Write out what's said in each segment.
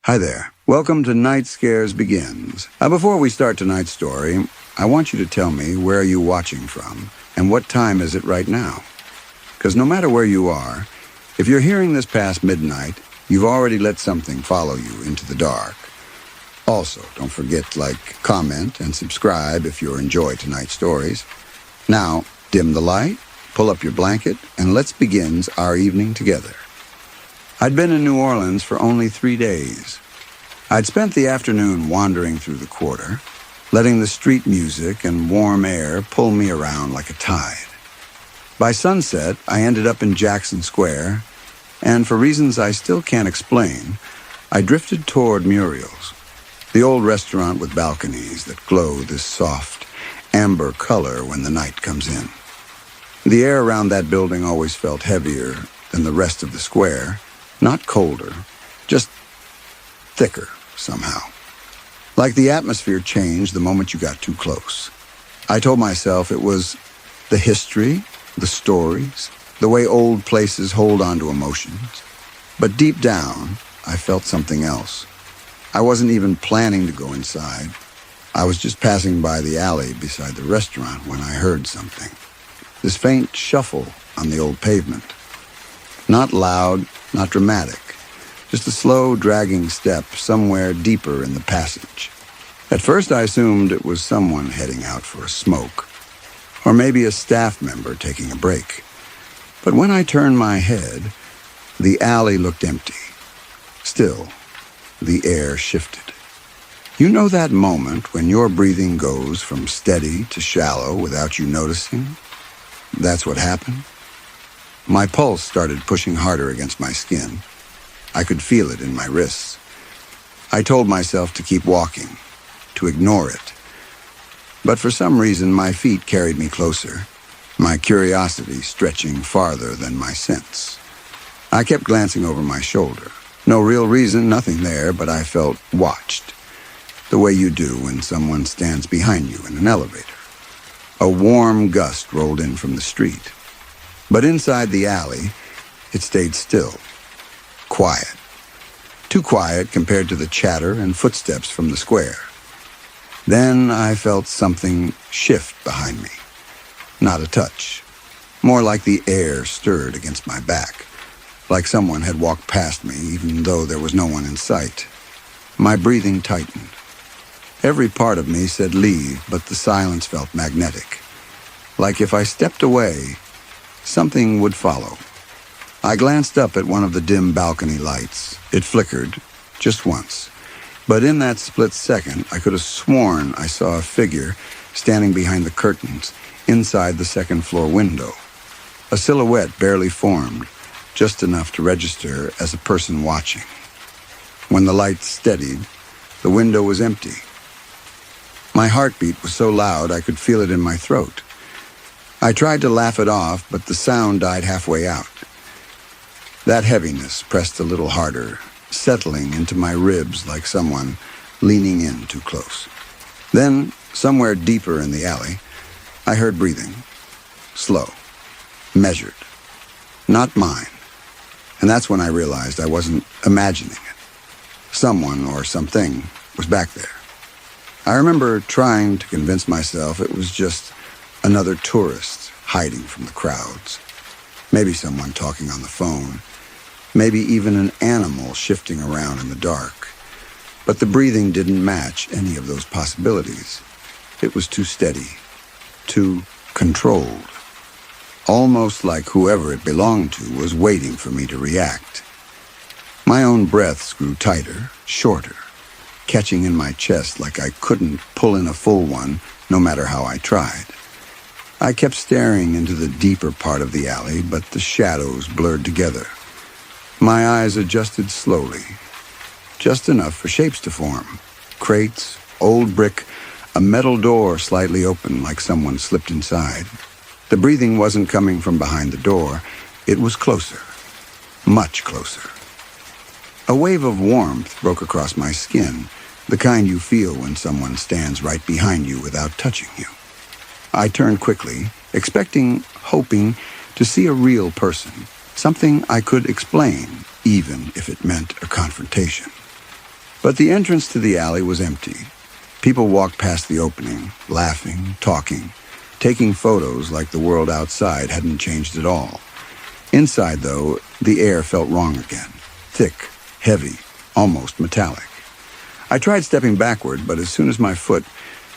Hi there. Welcome to Night Scares Begins. Before we start tonight's story, I want you to tell me where are you watching from and what time is it right now? Because no matter where you are, if you're hearing this past midnight, you've already let something follow you into the dark. Also, don't forget to like, comment, and subscribe if you enjoy tonight's stories. Now, dim the light, pull up your blanket, and let's begin our evening together. I'd been in New Orleans for only 3 days. I'd spent the afternoon wandering through the quarter, letting the street music and warm air pull me around like a tide. By sunset, I ended up in Jackson Square, and for reasons I still can't explain, I drifted toward Muriel's, the old restaurant with balconies that glow this soft, amber color when the night comes in. The air around that building always felt heavier than the rest of the square. Not colder, just thicker somehow. Like the atmosphere changed the moment you got too close. I told myself it was the history, the stories, the way old places hold on to emotions. But deep down, I felt something else. I wasn't even planning to go inside. I was just passing by the alley beside the restaurant when I heard something. This faint shuffle on the old pavement. Not loud, not dramatic, just a slow, dragging step somewhere deeper in the passage. At first I assumed it was someone heading out for a smoke, or maybe a staff member taking a break. But when I turned my head, the alley looked empty. Still, the air shifted. You know that moment when your breathing goes from steady to shallow without you noticing? That's what happened. My pulse started pushing harder against my skin. I could feel it in my wrists. I told myself to keep walking, to ignore it. But for some reason, my feet carried me closer, my curiosity stretching farther than my sense. I kept glancing over my shoulder. No real reason, nothing there, but I felt watched, the way you do when someone stands behind you in an elevator. A warm gust rolled in from the street. But inside the alley, it stayed still, quiet. Too quiet compared to the chatter and footsteps from the square. Then I felt something shift behind me. Not a touch. More like the air stirred against my back, like someone had walked past me even though there was no one in sight. My breathing tightened. Every part of me said leave, but the silence felt magnetic. Like if I stepped away, something would follow. I glanced up at one of the dim balcony lights. It flickered, just once. But in that split second, I could have sworn I saw a figure standing behind the curtains, inside the second-floor window. A silhouette barely formed, just enough to register as a person watching. When the light steadied, the window was empty. My heartbeat was so loud I could feel it in my throat. I tried to laugh it off, but the sound died halfway out. That heaviness pressed a little harder, settling into my ribs like someone leaning in too close. Then, somewhere deeper in the alley, I heard breathing. Slow. Measured. Not mine. And that's when I realized I wasn't imagining it. Someone or something was back there. I remember trying to convince myself it was just another tourist hiding from the crowds. Maybe someone talking on the phone. Maybe even an animal shifting around in the dark. But the breathing didn't match any of those possibilities. It was too steady, too controlled. Almost like whoever it belonged to was waiting for me to react. My own breaths grew tighter, shorter, catching in my chest like I couldn't pull in a full one no matter how I tried. I kept staring into the deeper part of the alley, but the shadows blurred together. My eyes adjusted slowly, just enough for shapes to form. Crates, old brick, a metal door slightly open like someone slipped inside. The breathing wasn't coming from behind the door. It was closer, much closer. A wave of warmth broke across my skin, the kind you feel when someone stands right behind you without touching you. I turned quickly, hoping to see a real person, something I could explain, even if it meant a confrontation. But the entrance to the alley was empty. People walked past the opening, laughing, talking, taking photos like the world outside hadn't changed at all. Inside, though, the air felt wrong again. Thick, heavy, almost metallic. I tried stepping backward, but as soon as my foot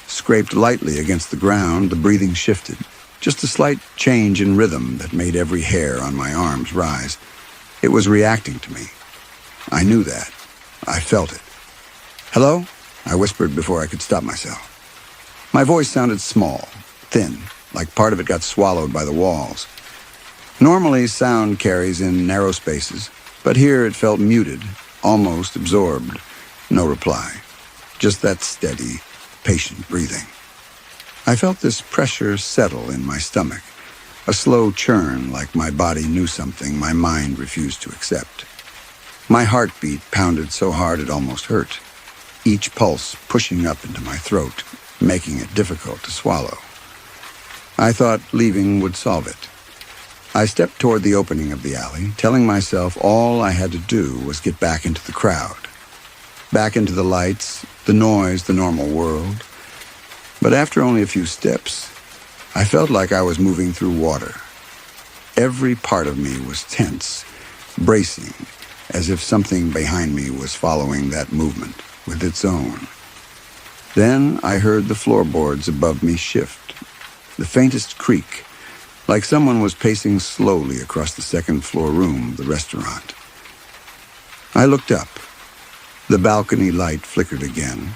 scraped lightly against the ground, the breathing shifted. Just a slight change in rhythm that made every hair on my arms rise. It was reacting to me. I knew that. I felt it. "Hello?" I whispered before I could stop myself. My voice sounded small, thin, like part of it got swallowed by the walls. Normally, sound carries in narrow spaces, but here it felt muted, almost absorbed. No reply. Just that steady, patient breathing. I felt this pressure settle in my stomach, a slow churn like my body knew something my mind refused to accept. My heartbeat pounded so hard it almost hurt, each pulse pushing up into my throat, making it difficult to swallow. I thought leaving would solve it. I stepped toward the opening of the alley, telling myself all I had to do was get back into the crowd. Back into the lights, the noise, the normal world. But after only a few steps, I felt like I was moving through water. Every part of me was tense, bracing, as if something behind me was following that movement with its own. Then I heard the floorboards above me shift, the faintest creak, like someone was pacing slowly across the second-floor room of the restaurant. I looked up. The balcony light flickered again,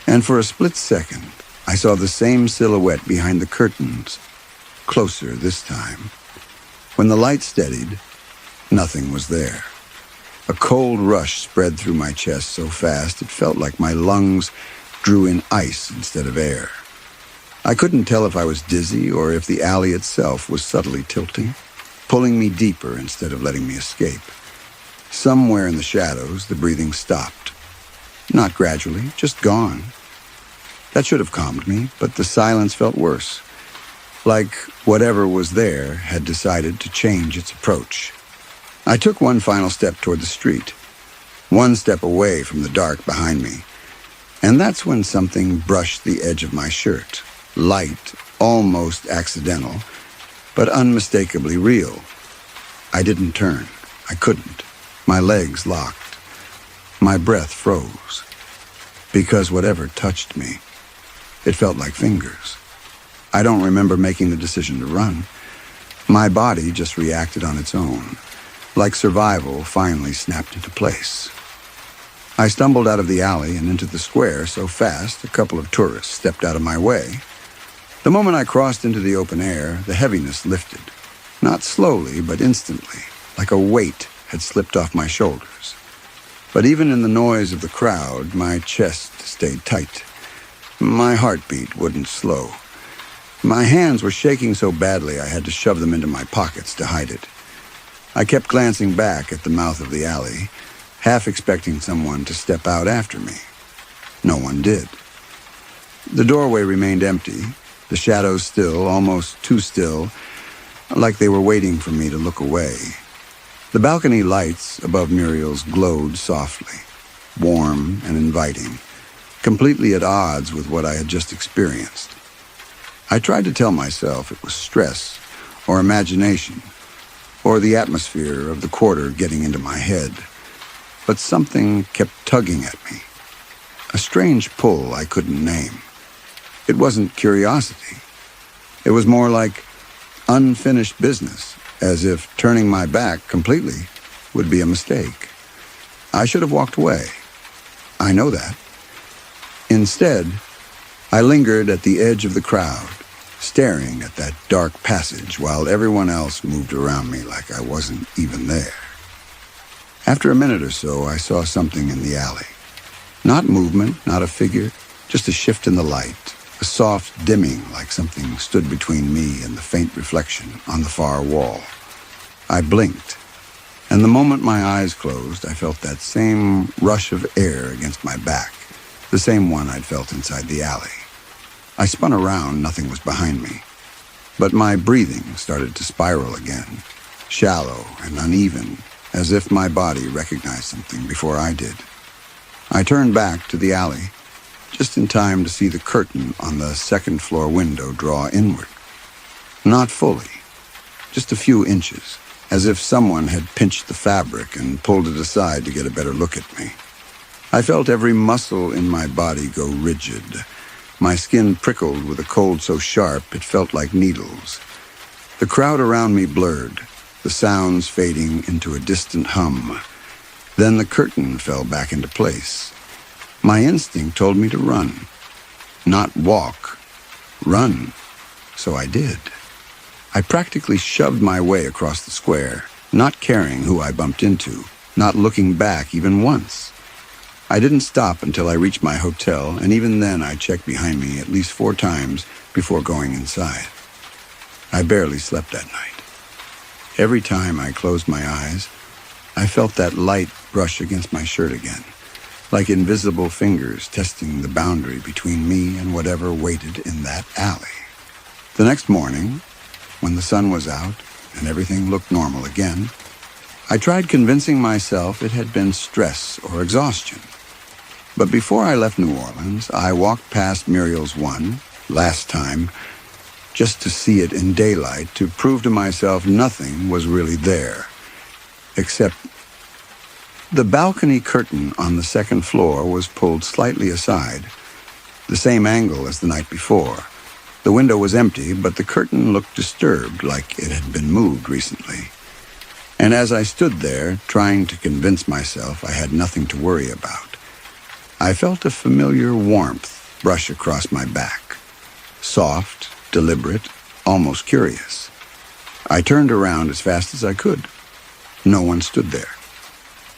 and for a split second, I saw the same silhouette behind the curtains, closer this time. When the light steadied, nothing was there. A cold rush spread through my chest so fast it felt like my lungs drew in ice instead of air. I couldn't tell if I was dizzy or if the alley itself was subtly tilting, pulling me deeper instead of letting me escape. Somewhere in the shadows, the breathing stopped. Not gradually, just gone. That should have calmed me, but the silence felt worse. Like whatever was there had decided to change its approach. I took one final step toward the street, one step away from the dark behind me. And that's when something brushed the edge of my shirt. Light, almost accidental, but unmistakably real. I didn't turn. I couldn't. My legs locked. My breath froze. Because whatever touched me, it felt like fingers. I don't remember making the decision to run. My body just reacted on its own, like survival finally snapped into place. I stumbled out of the alley and into the square so fast a couple of tourists stepped out of my way. The moment I crossed into the open air, the heaviness lifted. Not slowly, but instantly, like a weight had slipped off my shoulders. But even in the noise of the crowd, my chest stayed tight. My heartbeat wouldn't slow. My hands were shaking so badly I had to shove them into my pockets to hide it. I kept glancing back at the mouth of the alley, half expecting someone to step out after me. No one did. The doorway remained empty, the shadows still, almost too still, like they were waiting for me to look away. The balcony lights above Muriel's glowed softly, warm and inviting, completely at odds with what I had just experienced. I tried to tell myself it was stress or imagination or the atmosphere of the quarter getting into my head, but something kept tugging at me, a strange pull I couldn't name. It wasn't curiosity. It was more like unfinished business, as if turning my back completely would be a mistake. I should have walked away. I know that. Instead, I lingered at the edge of the crowd, staring at that dark passage while everyone else moved around me like I wasn't even there. After a minute or so, I saw something in the alley. Not movement, not a figure, just a shift in the light, a soft dimming like something stood between me and the faint reflection on the far wall. I blinked, and the moment my eyes closed, I felt that same rush of air against my back, the same one I'd felt inside the alley. I spun around, nothing was behind me, but my breathing started to spiral again, shallow and uneven, as if my body recognized something before I did. I turned back to the alley, just in time to see the curtain on the second-floor window draw inward. Not fully, just a few inches, as if someone had pinched the fabric and pulled it aside to get a better look at me. I felt every muscle in my body go rigid. My skin prickled with a cold so sharp it felt like needles. The crowd around me blurred, the sounds fading into a distant hum. Then the curtain fell back into place. My instinct told me to run. Not walk. Run. So I did. I practically shoved my way across the square, not caring who I bumped into, not looking back even once. I didn't stop until I reached my hotel, and even then I checked behind me at least 4 times before going inside. I barely slept that night. Every time I closed my eyes, I felt that light brush against my shirt again, like invisible fingers testing the boundary between me and whatever waited in that alley. The next morning, when the sun was out and everything looked normal again, I tried convincing myself it had been stress or exhaustion. But before I left New Orleans, I walked past Muriel's one, last time, just to see it in daylight, to prove to myself nothing was really there, except the balcony curtain on the second floor was pulled slightly aside, the same angle as the night before. The window was empty, but the curtain looked disturbed, like it had been moved recently. And as I stood there, trying to convince myself I had nothing to worry about, I felt a familiar warmth brush across my back. Soft, deliberate, almost curious. I turned around as fast as I could. No one stood there.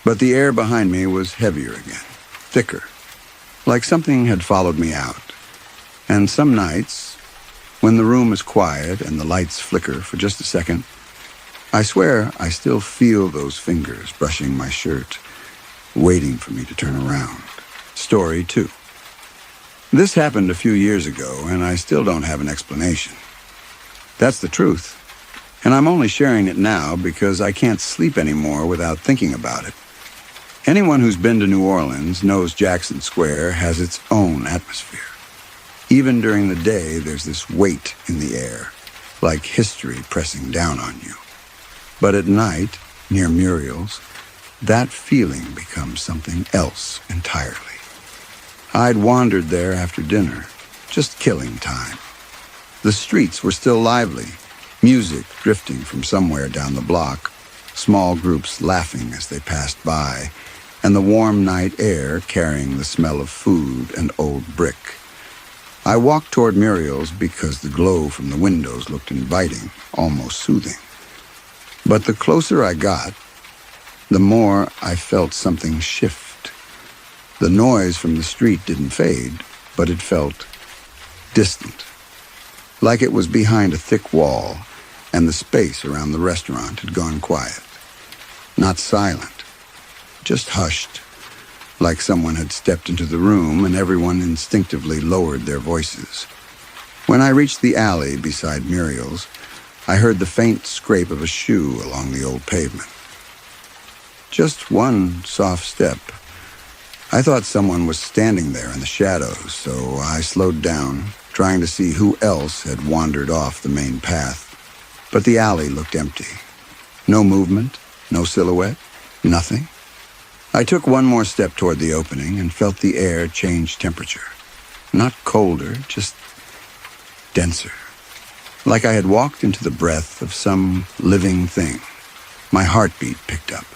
But the air behind me was heavier again, thicker, like something had followed me out. And some nights, when the room is quiet and the lights flicker for just a second, I swear I still feel those fingers brushing my shirt, waiting for me to turn around. Story 2. This happened a few years ago, and I still don't have an explanation. That's the truth, and I'm only sharing it now because I can't sleep anymore without thinking about it. Anyone who's been to New Orleans knows Jackson Square has its own atmosphere. Even during the day, there's this weight in the air, like history pressing down on you. But at night, near Muriel's, that feeling becomes something else entirely. I'd wandered there after dinner, just killing time. The streets were still lively, music drifting from somewhere down the block, small groups laughing as they passed by, and the warm night air carrying the smell of food and old brick. I walked toward Muriel's because the glow from the windows looked inviting, almost soothing. But the closer I got, the more I felt something shift. The noise from the street didn't fade, but it felt distant, like it was behind a thick wall, and the space around the restaurant had gone quiet. Not silent, just hushed, like someone had stepped into the room and everyone instinctively lowered their voices. When I reached the alley beside Muriel's, I heard the faint scrape of a shoe along the old pavement. Just one soft step. I thought someone was standing there in the shadows, so I slowed down, trying to see who else had wandered off the main path. But the alley looked empty. No movement, no silhouette, nothing. I took one more step toward the opening and felt the air change temperature. Not colder, just denser. Like I had walked into the breath of some living thing. My heartbeat picked up.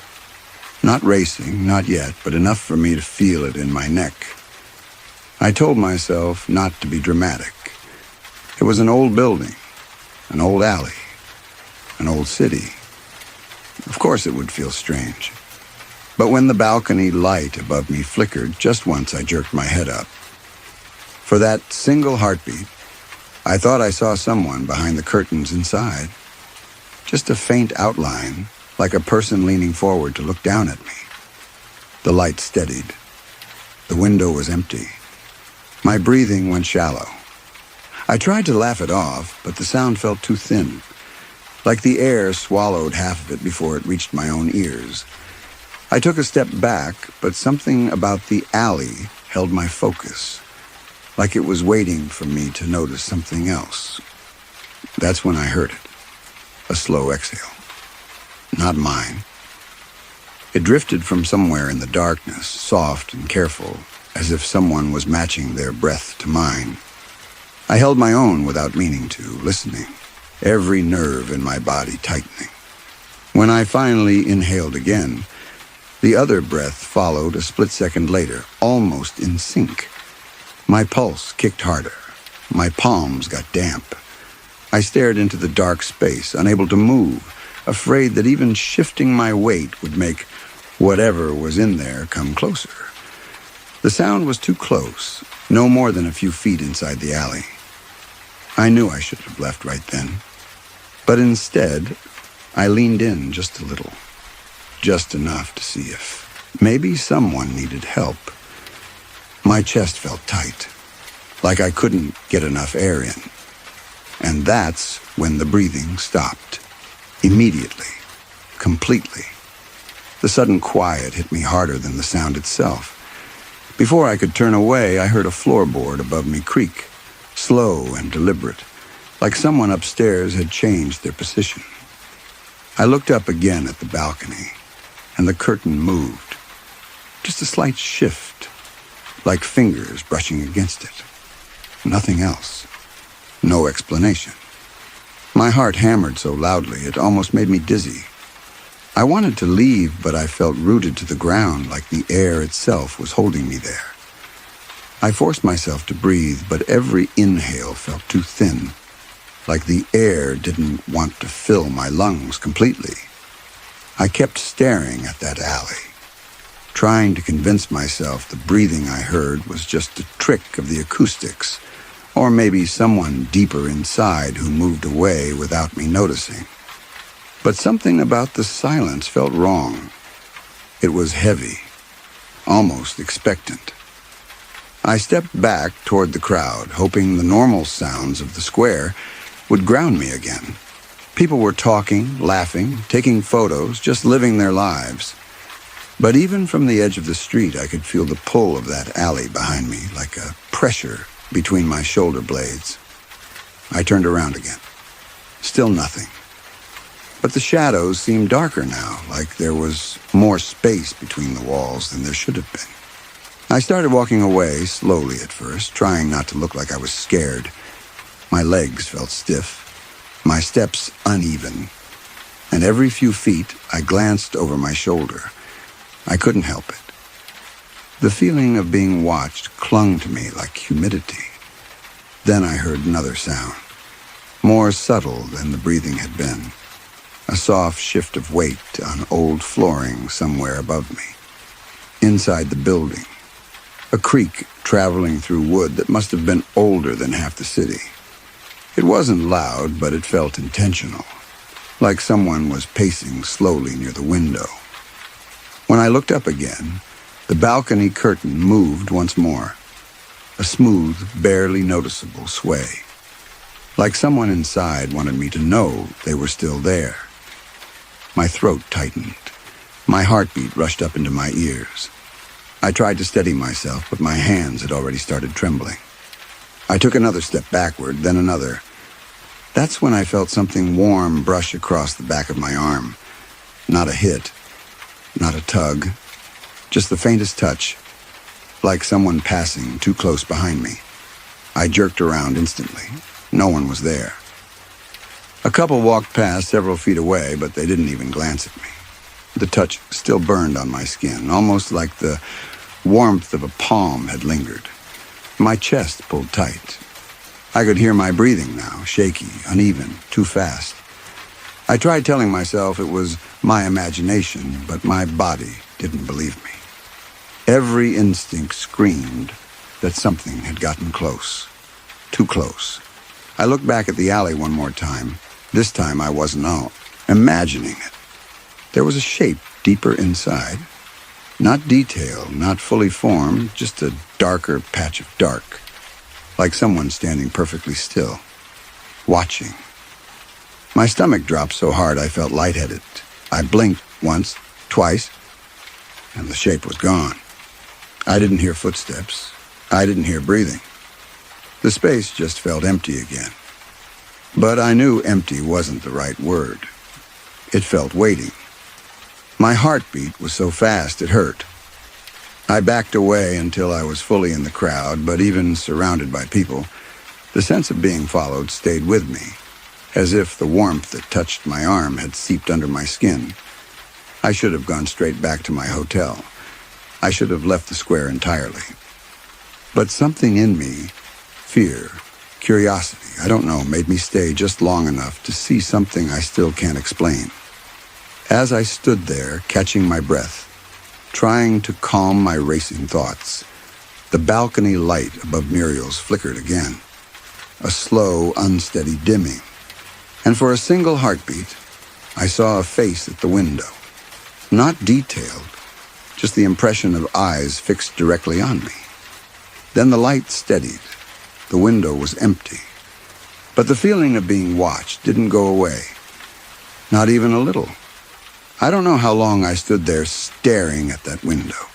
Not racing, not yet, but enough for me to feel it in my neck. I told myself not to be dramatic. It was an old building, an old alley, an old city. Of course it would feel strange. But when the balcony light above me flickered just once, I jerked my head up. For that single heartbeat, I thought I saw someone behind the curtains inside. Just a faint outline, like a person leaning forward to look down at me. The light steadied. The window was empty. My breathing went shallow. I tried to laugh it off, but the sound felt too thin, like the air swallowed half of it before it reached my own ears. I took a step back, but something about the alley held my focus, like it was waiting for me to notice something else. That's when I heard it, a slow exhale. Not mine. It drifted from somewhere in the darkness, soft and careful, as if someone was matching their breath to mine. I held my own without meaning to, listening, every nerve in my body tightening. When I finally inhaled again, the other breath followed a split second later, almost in sync. My pulse kicked harder. My palms got damp. I stared into the dark space, unable to move, afraid that even shifting my weight would make whatever was in there come closer. The sound was too close, no more than a few feet inside the alley. I knew I should have left right then. But instead, I leaned in just a little, just enough to see if maybe someone needed help. My chest felt tight, like I couldn't get enough air in. And that's when the breathing stopped. Immediately. Completely. The sudden quiet hit me harder than the sound itself. Before I could turn away, I heard a floorboard above me creak, slow and deliberate, like someone upstairs had changed their position. I looked up again at the balcony, and the curtain moved. Just a slight shift, like fingers brushing against it. Nothing else. No explanation. My heart hammered so loudly it almost made me dizzy. I wanted to leave, but I felt rooted to the ground like the air itself was holding me there. I forced myself to breathe, but every inhale felt too thin, like the air didn't want to fill my lungs completely. I kept staring at that alley, trying to convince myself the breathing I heard was just a trick of the acoustics, or maybe someone deeper inside who moved away without me noticing. But something about the silence felt wrong. It was heavy, almost expectant. I stepped back toward the crowd, hoping the normal sounds of the square would ground me again. People were talking, laughing, taking photos, just living their lives. But even from the edge of the street, I could feel the pull of that alley behind me, like a pressure between my shoulder blades. I turned around again. Still nothing. But the shadows seemed darker now, like there was more space between the walls than there should have been. I started walking away, slowly at first, trying not to look like I was scared. My legs felt stiff, my steps uneven, and every few feet I glanced over my shoulder. I couldn't help it. The feeling of being watched clung to me like humidity. Then I heard another sound, more subtle than the breathing had been. A soft shift of weight on old flooring somewhere above me. Inside the building, a creak traveling through wood that must have been older than half the city. It wasn't loud, but it felt intentional, like someone was pacing slowly near the window. When I looked up again, the balcony curtain moved once more, a smooth, barely noticeable sway, like someone inside wanted me to know they were still there. My throat tightened. My heartbeat rushed up into my ears. I tried to steady myself, but my hands had already started trembling. I took another step backward, then another. That's when I felt something warm brush across the back of my arm. Not a hit, not a tug, just the faintest touch, like someone passing too close behind me. I jerked around instantly. No one was there. A couple walked past several feet away, but they didn't even glance at me. The touch still burned on my skin, almost like the warmth of a palm had lingered. My chest pulled tight. I could hear my breathing now, shaky, uneven, too fast. I tried telling myself it was my imagination, but my body didn't believe me. Every instinct screamed that something had gotten close. Too close. I looked back at the alley one more time. This time I wasn't imagining it. There was a shape deeper inside. Not detail, not fully formed, just a darker patch of dark. Like someone standing perfectly still, watching. My stomach dropped so hard I felt lightheaded. I blinked once, twice, and the shape was gone. I didn't hear footsteps. I didn't hear breathing. The space just felt empty again. But I knew empty wasn't the right word. It felt waiting. My heartbeat was so fast it hurt. I backed away until I was fully in the crowd, but even surrounded by people, the sense of being followed stayed with me, as if the warmth that touched my arm had seeped under my skin. I should have gone straight back to my hotel. I should have left the square entirely. But something in me, fear, curiosity, I don't know, made me stay just long enough to see something I still can't explain. As I stood there, catching my breath, trying to calm my racing thoughts, the balcony light above Muriel's flickered again, a slow, unsteady dimming. And for a single heartbeat, I saw a face at the window. Not detailed, just the impression of eyes fixed directly on me. Then the light steadied. The window was empty. But the feeling of being watched didn't go away. Not even a little. I don't know how long I stood there staring at that window.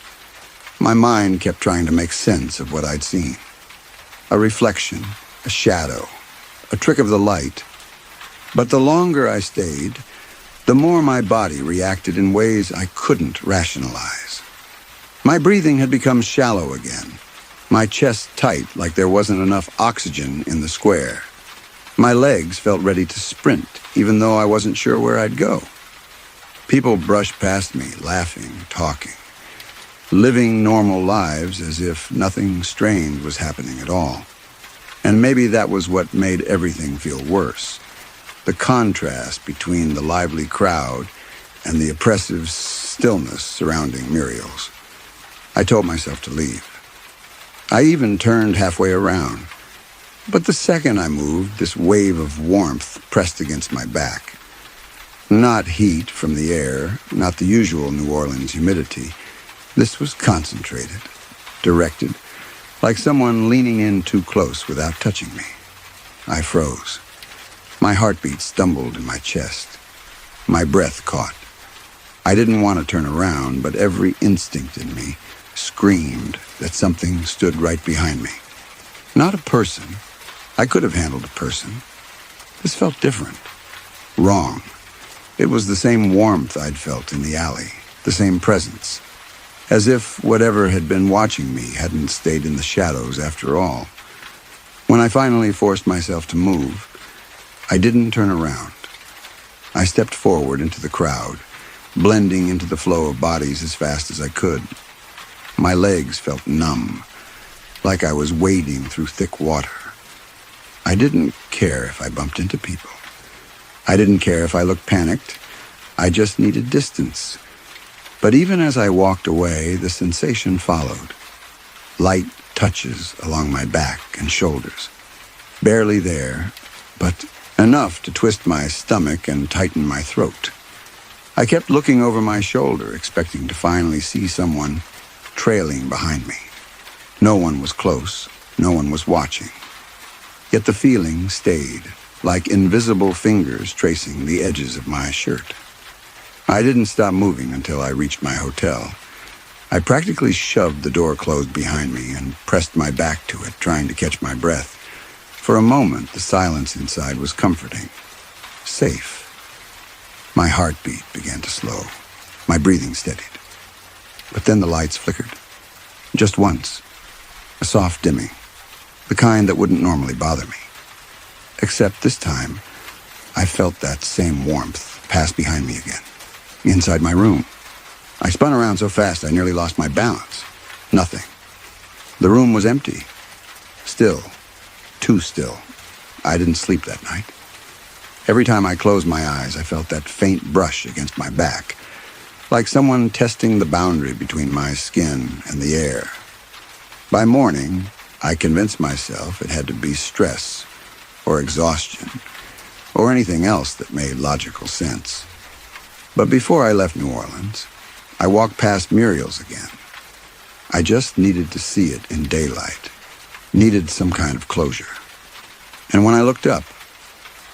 My mind kept trying to make sense of what I'd seen. A reflection, a shadow, a trick of the light. But the longer I stayed, the more my body reacted in ways I couldn't rationalize. My breathing had become shallow again, my chest tight like there wasn't enough oxygen in the square. My legs felt ready to sprint, even though I wasn't sure where I'd go. People brushed past me, laughing, talking, living normal lives as if nothing strange was happening at all. And maybe that was what made everything feel worse. The contrast between the lively crowd and the oppressive stillness surrounding Muriel's. I told myself to leave. I even turned halfway around. But the second I moved, this wave of warmth pressed against my back. Not heat from the air, not the usual New Orleans humidity. This was concentrated, directed, like someone leaning in too close without touching me. I froze. My heartbeat stumbled in my chest. My breath caught. I didn't want to turn around, but every instinct in me screamed that something stood right behind me. Not a person. I could have handled a person. This felt different. Wrong. It was the same warmth I'd felt in the alley, the same presence, as if whatever had been watching me hadn't stayed in the shadows after all. When I finally forced myself to move, I didn't turn around. I stepped forward into the crowd, blending into the flow of bodies as fast as I could. My legs felt numb, like I was wading through thick water. I didn't care if I bumped into people. I didn't care if I looked panicked. I just needed distance. But even as I walked away, the sensation followed. Light touches along my back and shoulders. Barely there, but enough to twist my stomach and tighten my throat. I kept looking over my shoulder, expecting to finally see someone trailing behind me. No one was close. No one was watching. Yet the feeling stayed, like invisible fingers tracing the edges of my shirt. I didn't stop moving until I reached my hotel. I practically shoved the door closed behind me and pressed my back to it, trying to catch my breath. For a moment, the silence inside was comforting. Safe. My heartbeat began to slow. My breathing steadied. But then the lights flickered. Just once. A soft dimming. The kind that wouldn't normally bother me. Except this time, I felt that same warmth pass behind me again. Inside my room. I spun around so fast I nearly lost my balance. Nothing. The room was empty. Still. Too still. I didn't sleep that night. Every time I closed my eyes, I felt that faint brush against my back, like someone testing the boundary between my skin and the air. By morning, I convinced myself it had to be stress, or exhaustion, or anything else that made logical sense. But before I left New Orleans, I walked past Muriel's again. I just needed to see it in daylight, needed some kind of closure. And when I looked up,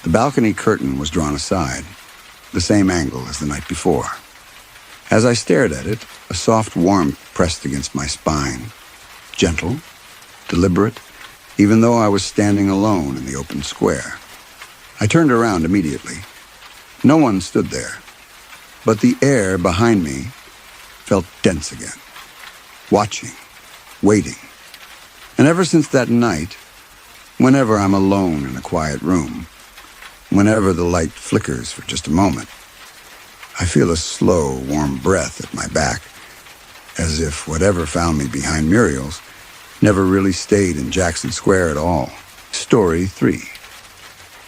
the balcony curtain was drawn aside, the same angle as the night before. As I stared at it, a soft warmth pressed against my spine. Gentle, deliberate, even though I was standing alone in the open square. I turned around immediately. No one stood there, but the air behind me felt dense again. Watching, waiting. And ever since that night, whenever I'm alone in a quiet room, whenever the light flickers for just a moment, I feel a slow, warm breath at my back, as if whatever found me behind Muriel's never really stayed in Jackson Square at all. Story 3.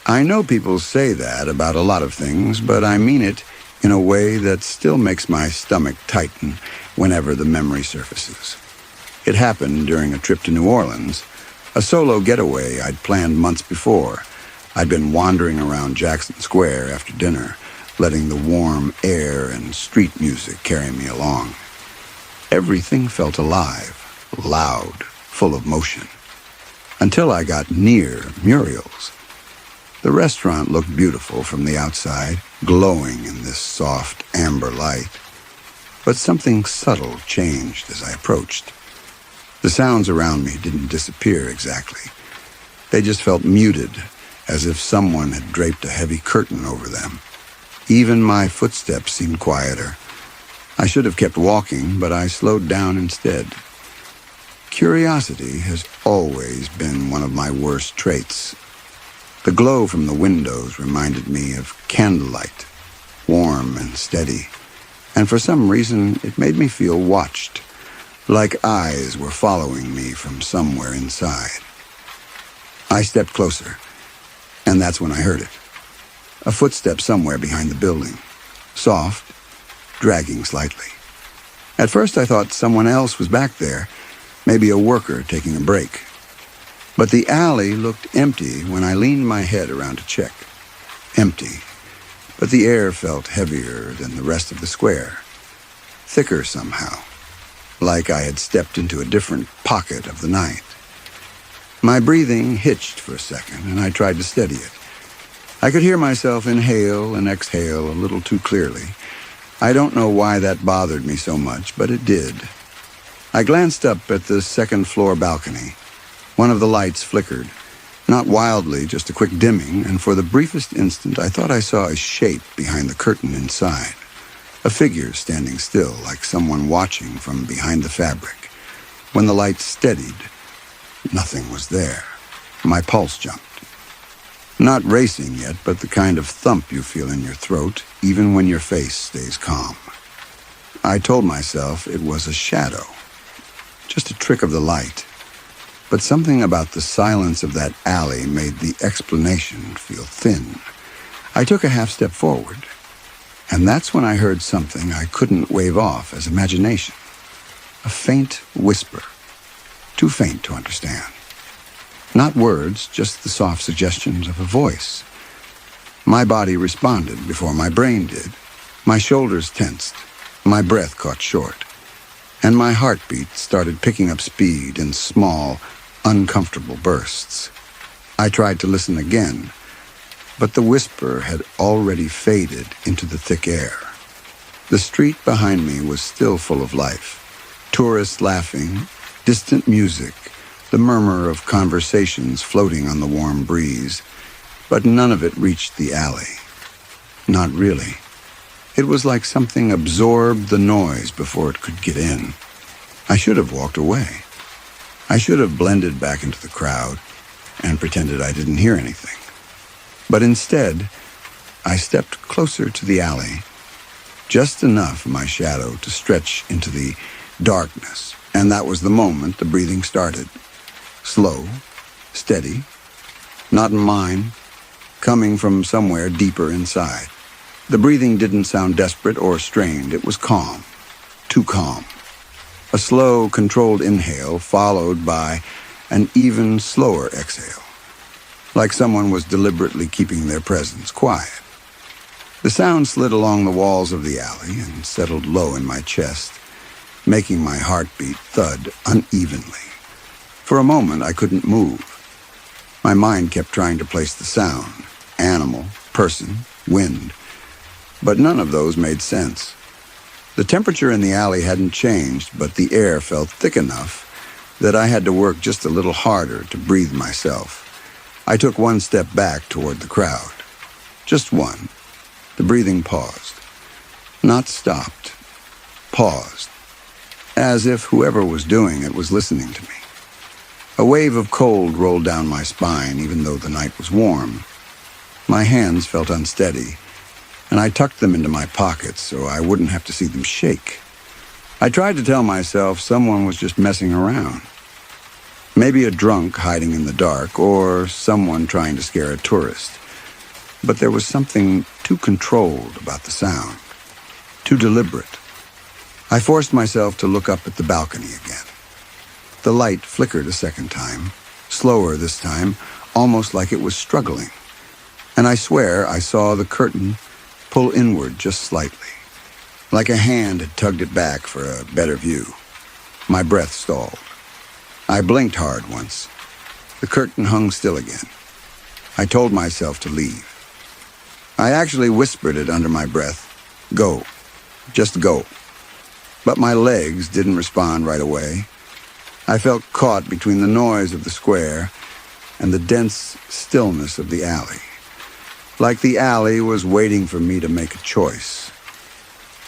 I know people say that about a lot of things, but I mean it in a way that still makes my stomach tighten whenever the memory surfaces. It happened during a trip to New Orleans, a solo getaway I'd planned months before. I'd been wandering around Jackson Square after dinner, letting the warm air and street music carry me along. Everything felt alive, loud, full of motion, until I got near Muriel's. The restaurant looked beautiful from the outside, glowing in this soft amber light. But something subtle changed as I approached. The sounds around me didn't disappear exactly. They just felt muted, as if someone had draped a heavy curtain over them. Even my footsteps seemed quieter. I should have kept walking, but I slowed down instead. Curiosity has always been one of my worst traits. The glow from the windows reminded me of candlelight, warm and steady, and for some reason it made me feel watched, like eyes were following me from somewhere inside. I stepped closer, and that's when I heard it. A footstep somewhere behind the building, soft, dragging slightly. At first I thought someone else was back there, maybe a worker taking a break. But the alley looked empty when I leaned my head around to check. Empty, but the air felt heavier than the rest of the square. Thicker somehow, like I had stepped into a different pocket of the night. My breathing hitched for a second, and I tried to steady it. I could hear myself inhale and exhale a little too clearly. I don't know why that bothered me so much, but it did. I glanced up at the second-floor balcony. One of the lights flickered, not wildly, just a quick dimming, and for the briefest instant I thought I saw a shape behind the curtain inside. A figure standing still, like someone watching from behind the fabric. When the light steadied, nothing was there. My pulse jumped. Not racing yet, but the kind of thump you feel in your throat, even when your face stays calm. I told myself it was a shadow, just a trick of the light. But something about the silence of that alley made the explanation feel thin. I took a half step forward, and that's when I heard something I couldn't wave off as imagination. A faint whisper, too faint to understand. Not words, just the soft suggestions of a voice. My body responded before my brain did. My shoulders tensed, my breath caught short, and my heartbeat started picking up speed in small, uncomfortable bursts. I tried to listen again, but the whisper had already faded into the thick air. The street behind me was still full of life. Tourists laughing, distant music, the murmur of conversations floating on the warm breeze, but none of it reached the alley. Not really. It was like something absorbed the noise before it could get in. I should have walked away. I should have blended back into the crowd and pretended I didn't hear anything. But instead, I stepped closer to the alley, just enough of my shadow to stretch into the darkness, and that was the moment the breathing started. Slow, steady, not in mine, coming from somewhere deeper inside. The breathing didn't sound desperate or strained. It was calm, too calm. A slow, controlled inhale followed by an even slower exhale, like someone was deliberately keeping their presence quiet. The sound slid along the walls of the alley and settled low in my chest, making my heartbeat thud unevenly. For a moment, I couldn't move. My mind kept trying to place the sound, animal, person, wind, but none of those made sense. The temperature in the alley hadn't changed, but the air felt thick enough that I had to work just a little harder to breathe myself. I took one step back toward the crowd. Just one. The breathing paused. Not stopped. Paused. As if whoever was doing it was listening to me. A wave of cold rolled down my spine, even though the night was warm. My hands felt unsteady, and I tucked them into my pockets so I wouldn't have to see them shake. I tried to tell myself someone was just messing around. Maybe a drunk hiding in the dark, or someone trying to scare a tourist. But there was something too controlled about the sound, too deliberate. I forced myself to look up at the balcony again. The light flickered a second time, slower this time, almost like it was struggling. And I swear I saw the curtain pull inward just slightly, like a hand had tugged it back for a better view. My breath stalled. I blinked hard once. The curtain hung still again. I told myself to leave. I actually whispered it under my breath. Go. Just go. But my legs didn't respond right away. I felt caught between the noise of the square and the dense stillness of the alley. Like the alley was waiting for me to make a choice.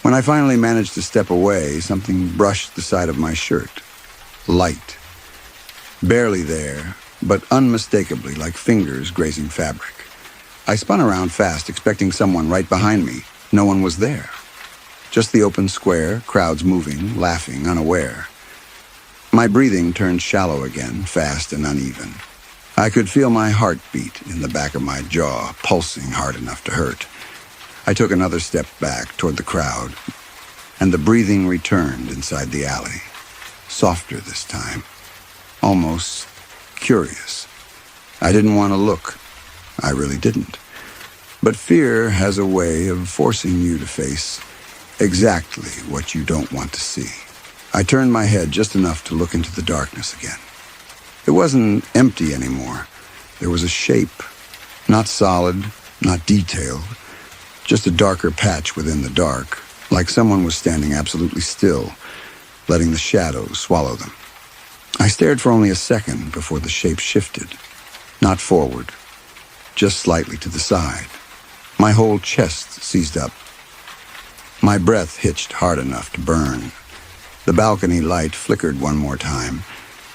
When I finally managed to step away, something brushed the side of my shirt. Light. Barely there, but unmistakably like fingers grazing fabric. I spun around fast, expecting someone right behind me. No one was there. Just the open square, crowds moving, laughing, unaware. My breathing turned shallow again, fast and uneven. I could feel my heartbeat in the back of my jaw, pulsing hard enough to hurt. I took another step back toward the crowd, and the breathing returned inside the alley. Softer this time. Almost curious. I didn't want to look. I really didn't. But fear has a way of forcing you to face exactly what you don't want to see. I turned my head just enough to look into the darkness again. It wasn't empty anymore. There was a shape, not solid, not detailed, just a darker patch within the dark, like someone was standing absolutely still, letting the shadows swallow them. I stared for only a second before the shape shifted, not forward, just slightly to the side. My whole chest seized up. My breath hitched hard enough to burn. The balcony light flickered one more time,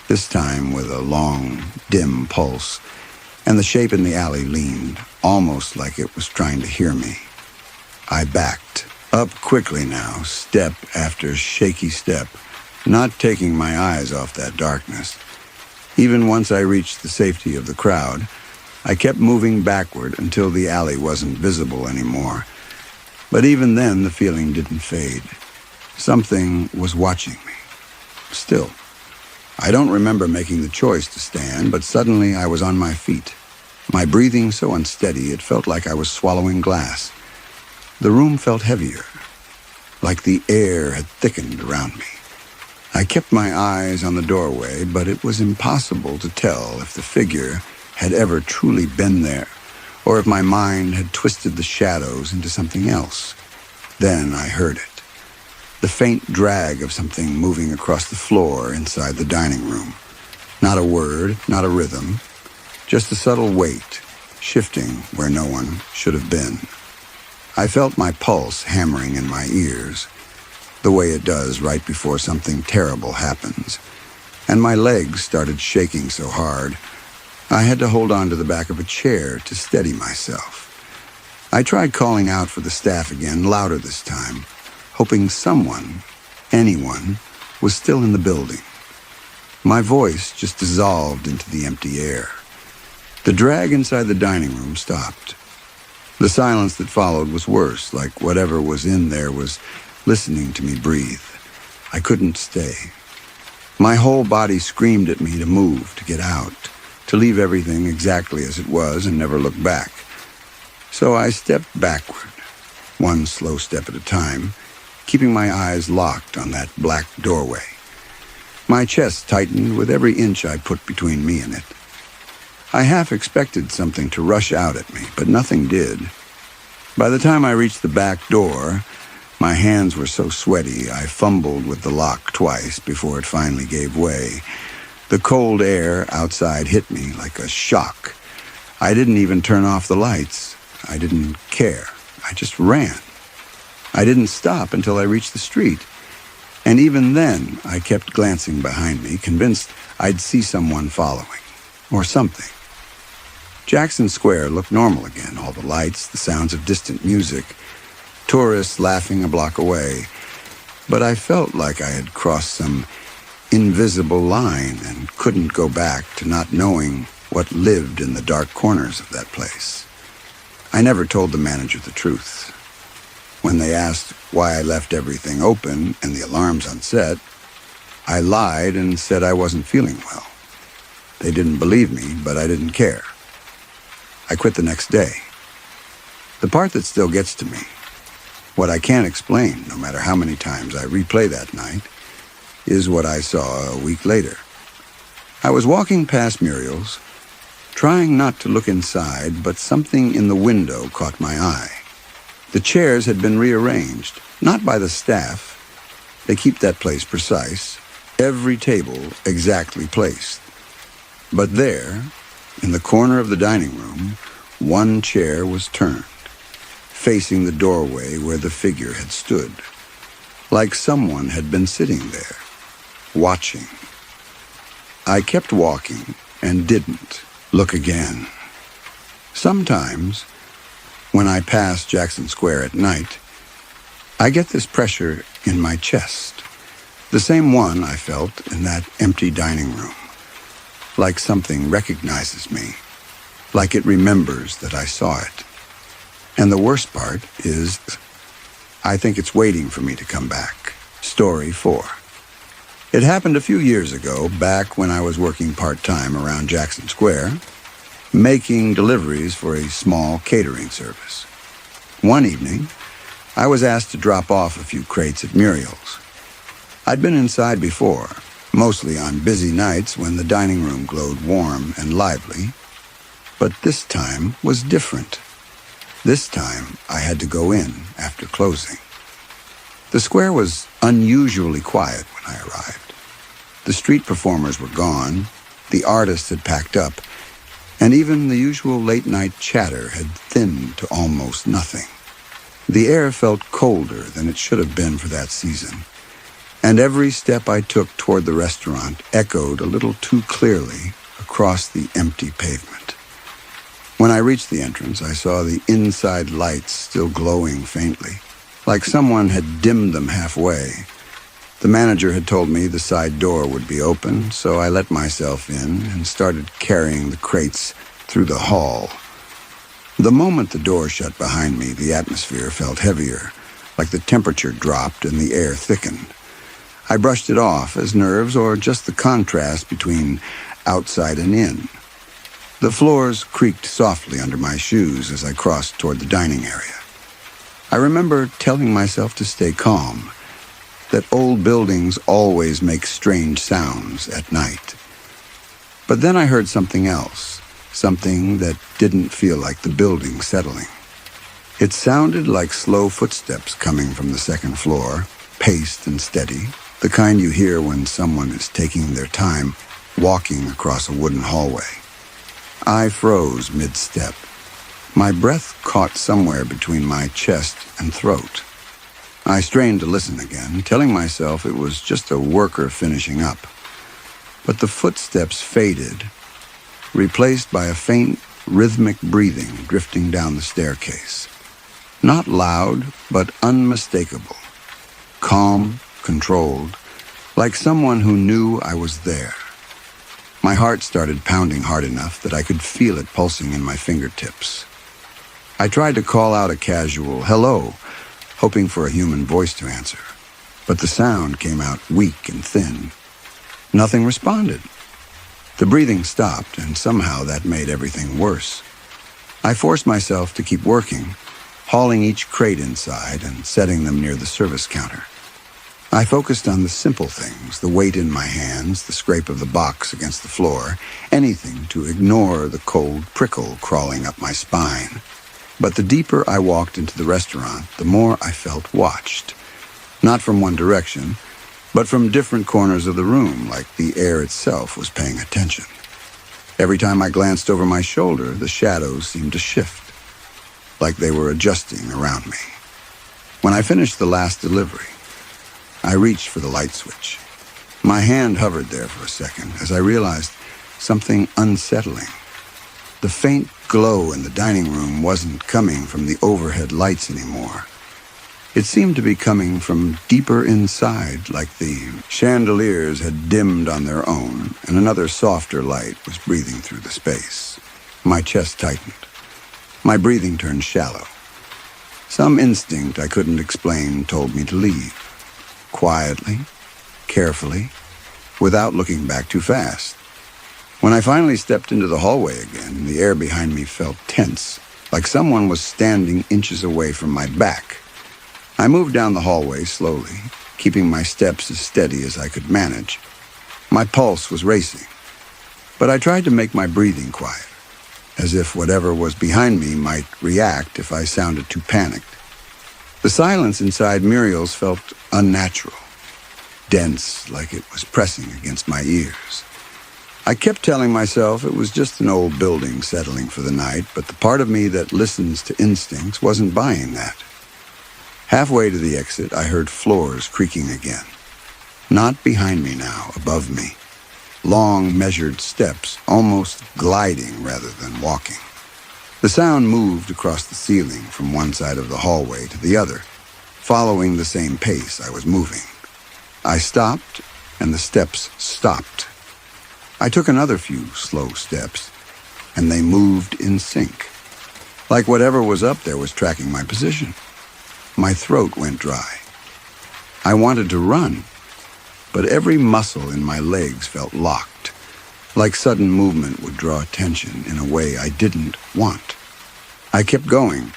this time with a long, dim pulse, and the shape in the alley leaned, almost like it was trying to hear me. I backed, up quickly now, step after shaky step, not taking my eyes off that darkness. Even once I reached the safety of the crowd, I kept moving backward until the alley wasn't visible anymore. But even then, the feeling didn't fade. Something was watching me. Still. I don't remember making the choice to stand, but suddenly I was on my feet. My breathing so unsteady it felt like I was swallowing glass. The room felt heavier, like the air had thickened around me. I kept my eyes on the doorway, but it was impossible to tell if the figure had ever truly been there, or if my mind had twisted the shadows into something else. Then I heard it. The faint drag of something moving across the floor inside the dining room. Not a word, not a rhythm, just a subtle weight, shifting where no one should have been. I felt my pulse hammering in my ears, the way it does right before something terrible happens, and my legs started shaking so hard, I had to hold on to the back of a chair to steady myself. I tried calling out for the staff again, louder this time, hoping someone, anyone, was still in the building. My voice just dissolved into the empty air. The drag inside the dining room stopped. The silence that followed was worse, like whatever was in there was listening to me breathe. I couldn't stay. My whole body screamed at me to move, to get out, to leave everything exactly as it was and never look back. So I stepped backward, one slow step at a time, keeping my eyes locked on that black doorway. My chest tightened with every inch I put between me and it. I half expected something to rush out at me, but nothing did. By the time I reached the back door, My hands were so sweaty, I fumbled with the lock twice before it finally gave way. The cold air outside hit me like a shock. I didn't even turn off the lights. I didn't care. I just ran. I didn't stop until I reached the street. And even then, I kept glancing behind me, convinced I'd see someone following. Or something. Jackson Square looked normal again, all the lights, the sounds of distant music, tourists laughing a block away. But I felt like I had crossed some invisible line and couldn't go back to not knowing what lived in the dark corners of that place. I never told the manager the truth. When they asked why I left everything open and the alarms unset, I lied and said I wasn't feeling well. They didn't believe me, but I didn't care. I quit the next day. The part that still gets to me, what I can't explain, no matter how many times I replay that night, is what I saw a week later. I was walking past Muriel's, trying not to look inside, but something in the window caught my eye. The chairs had been rearranged, not by the staff. They keep that place precise, every table exactly placed. But there, in the corner of the dining room, one chair was turned, facing the doorway where the figure had stood, like someone had been sitting there, watching. I kept walking and didn't look again. Sometimes, when I pass Jackson Square at night, I get this pressure in my chest, the same one I felt in that empty dining room, like something recognizes me, like it remembers that I saw it. And the worst part is, I think it's waiting for me to come back. Story 4. It happened a few years ago, back when I was working part-time around Jackson Square, making deliveries for a small catering service. One evening, I was asked to drop off a few crates at Muriel's. I'd been inside before, mostly on busy nights when the dining room glowed warm and lively, but this time was different. This time, I had to go in after closing. The square was unusually quiet when I arrived. The street performers were gone, the artists had packed up, and even the usual late-night chatter had thinned to almost nothing. The air felt colder than it should have been for that season, and every step I took toward the restaurant echoed a little too clearly across the empty pavement. When I reached the entrance, I saw the inside lights still glowing faintly, like someone had dimmed them halfway. The manager had told me the side door would be open, so I let myself in and started carrying the crates through the hall. The moment the door shut behind me, the atmosphere felt heavier, like the temperature dropped and the air thickened. I brushed it off as nerves or just the contrast between outside and in. The floors creaked softly under my shoes as I crossed toward the dining area. I remember telling myself to stay calm, that old buildings always make strange sounds at night. But then I heard something else, something that didn't feel like the building settling. It sounded like slow footsteps coming from the second floor, paced and steady, the kind you hear when someone is taking their time walking across a wooden hallway. I froze mid-step. My breath caught somewhere between my chest and throat. I strained to listen again, telling myself it was just a worker finishing up. But the footsteps faded, replaced by a faint, rhythmic breathing drifting down the staircase. Not loud, but unmistakable. Calm, controlled, like someone who knew I was there. My heart started pounding hard enough that I could feel it pulsing in my fingertips. I tried to call out a casual hello, hoping for a human voice to answer, but the sound came out weak and thin. Nothing responded. The breathing stopped, and somehow that made everything worse. I forced myself to keep working, hauling each crate inside and setting them near the service counter. I focused on the simple things, the weight in my hands, the scrape of the box against the floor, anything to ignore the cold prickle crawling up my spine. But the deeper I walked into the restaurant, the more I felt watched. Not from one direction, but from different corners of the room, like the air itself was paying attention. Every time I glanced over my shoulder, the shadows seemed to shift, like they were adjusting around me. When I finished the last delivery, I reached for the light switch. My hand hovered there for a second as I realized something unsettling. The faint glow in the dining room wasn't coming from the overhead lights anymore. It seemed to be coming from deeper inside, like the chandeliers had dimmed on their own, and another softer light was breathing through the space. My chest tightened. My breathing turned shallow. Some instinct I couldn't explain told me to leave. Quietly, carefully, without looking back too fast. When I finally stepped into the hallway again, the air behind me felt tense, like someone was standing inches away from my back. I moved down the hallway slowly, keeping my steps as steady as I could manage. My pulse was racing, but I tried to make my breathing quiet, as if whatever was behind me might react if I sounded too panicked. The silence inside Muriel's felt unnatural, dense, like it was pressing against my ears. I kept telling myself it was just an old building settling for the night, but the part of me that listens to instincts wasn't buying that. Halfway to the exit, I heard floors creaking again. Not behind me now, above me. Long, measured steps, almost gliding rather than walking. The sound moved across the ceiling from one side of the hallway to the other, following the same pace I was moving. I stopped, and the steps stopped. I took another few slow steps, and they moved in sync, like whatever was up there was tracking my position. My throat went dry. I wanted to run, but every muscle in my legs felt locked, like sudden movement would draw attention in a way I didn't want. I kept going,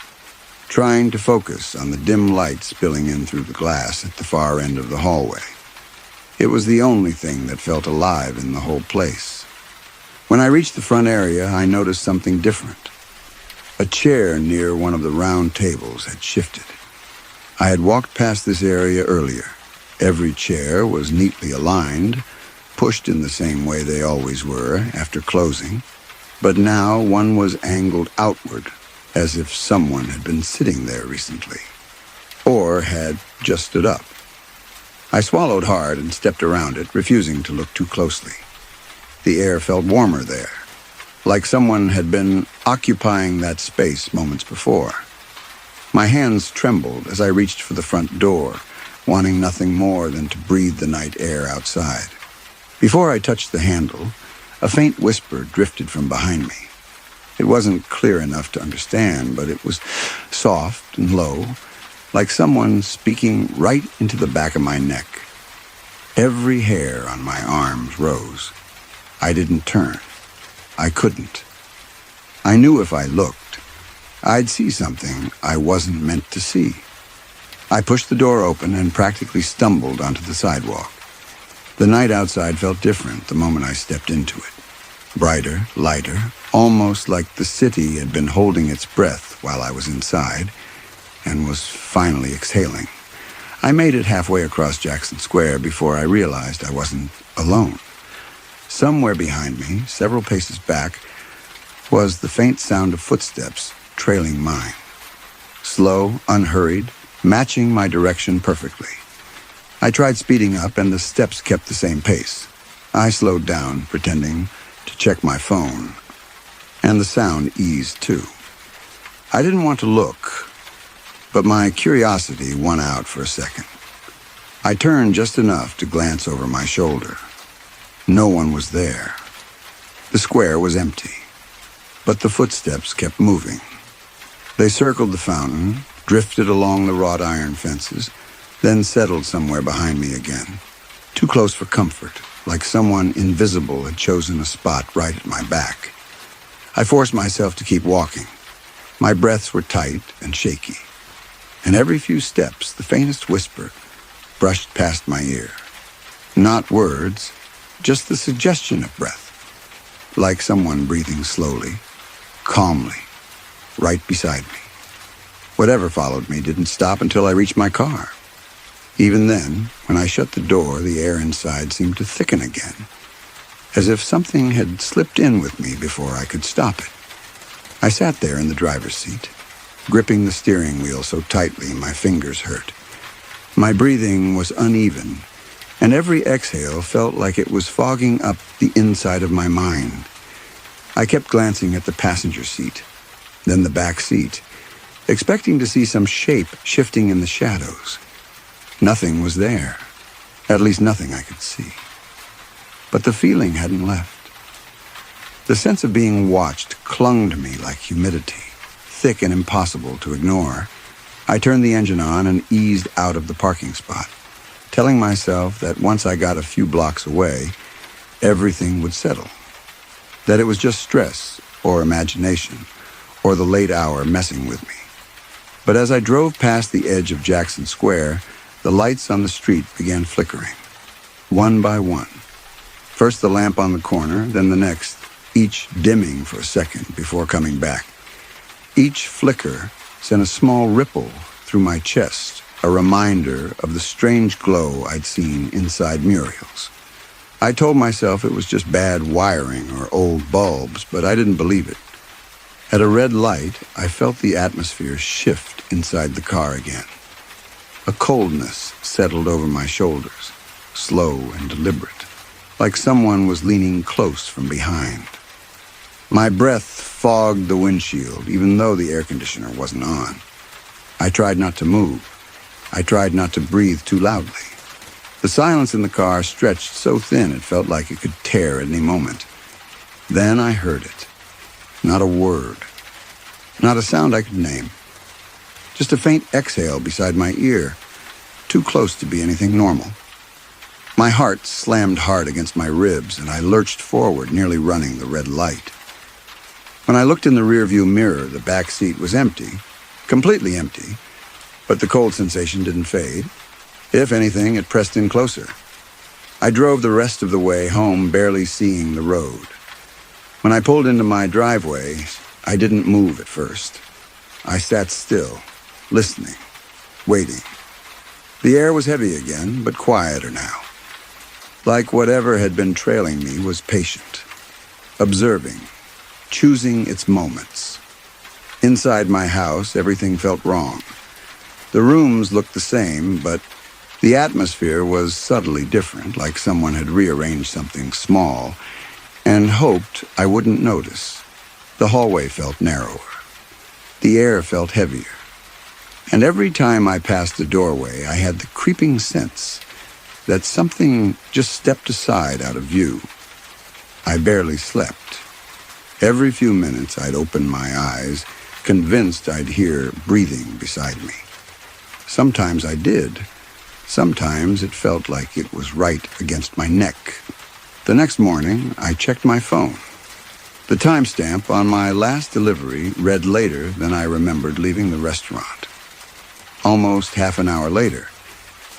trying to focus on the dim light spilling in through the glass at the far end of the hallway. It was the only thing that felt alive in the whole place. When I reached the front area, I noticed something different. A chair near one of the round tables had shifted. I had walked past this area earlier. Every chair was neatly aligned, pushed in the same way they always were after closing, but now one was angled outward, as if someone had been sitting there recently, or had just stood up. I swallowed hard and stepped around it, refusing to look too closely. The air felt warmer there, like someone had been occupying that space moments before. My hands trembled as I reached for the front door, wanting nothing more than to breathe the night air outside. Before I touched the handle, a faint whisper drifted from behind me. It wasn't clear enough to understand, but it was soft and low, like someone speaking right into the back of my neck. Every hair on my arms rose. I didn't turn. I couldn't. I knew if I looked, I'd see something I wasn't meant to see. I pushed the door open and practically stumbled onto the sidewalk. The night outside felt different the moment I stepped into it. Brighter, lighter, almost like the city had been holding its breath while I was inside and was finally exhaling. I made it halfway across Jackson Square before I realized I wasn't alone. Somewhere behind me, several paces back, was the faint sound of footsteps trailing mine. Slow, unhurried, matching my direction perfectly. I tried speeding up, and the steps kept the same pace. I slowed down, pretending to check my phone, and the sound eased too. I didn't want to look, but my curiosity won out for a second. I turned just enough to glance over my shoulder. No one was there. The square was empty, but the footsteps kept moving. They circled the fountain, drifted along the wrought iron fences, then settled somewhere behind me again. Too close for comfort, like someone invisible had chosen a spot right at my back. I forced myself to keep walking. My breaths were tight and shaky, and every few steps, the faintest whisper brushed past my ear. Not words, just the suggestion of breath, like someone breathing slowly, calmly, right beside me. Whatever followed me didn't stop until I reached my car. Even then, when I shut the door, the air inside seemed to thicken again, as if something had slipped in with me before I could stop it. I sat there in the driver's seat, gripping the steering wheel so tightly my fingers hurt. My breathing was uneven, and every exhale felt like it was fogging up the inside of my mind. I kept glancing at the passenger seat, then the back seat, expecting to see some shape shifting in the shadows. Nothing was there, at least nothing I could see. But the feeling hadn't left. The sense of being watched clung to me like humidity, thick and impossible to ignore. I turned the engine on and eased out of the parking spot, telling myself that once I got a few blocks away, everything would settle. That it was just stress or imagination or the late hour messing with me. But as I drove past the edge of Jackson Square, the lights on the street began flickering, one by one. First the lamp on the corner, then the next, each dimming for a second before coming back. Each flicker sent a small ripple through my chest, a reminder of the strange glow I'd seen inside Muriel's. I told myself it was just bad wiring or old bulbs, but I didn't believe it. At a red light, I felt the atmosphere shift inside the car again. A coldness settled over my shoulders, slow and deliberate, like someone was leaning close from behind. My breath fogged the windshield, even though the air conditioner wasn't on. I tried not to move. I tried not to breathe too loudly. The silence in the car stretched so thin it felt like it could tear at any moment. Then I heard it. Not a word. Not a sound I could name. Just a faint exhale beside my ear, too close to be anything normal. My heart slammed hard against my ribs, and I lurched forward, nearly running the red light. When I looked in the rearview mirror, the back seat was empty, completely empty, but the cold sensation didn't fade. If anything, it pressed in closer. I drove the rest of the way home, barely seeing the road. When I pulled into my driveway, I didn't move at first. I sat still, listening, waiting. The air was heavy again, but quieter now. Like whatever had been trailing me was patient, observing, choosing its moments. Inside my house, everything felt wrong. The rooms looked the same, but the atmosphere was subtly different, like someone had rearranged something small and hoped I wouldn't notice. The hallway felt narrower. The air felt heavier. And every time I passed the doorway, I had the creeping sense that something just stepped aside out of view. I barely slept. Every few minutes, I'd open my eyes, convinced I'd hear breathing beside me. Sometimes I did. Sometimes it felt like it was right against my neck. The next morning, I checked my phone. The timestamp on my last delivery read later than I remembered leaving the restaurant. Almost half an hour later,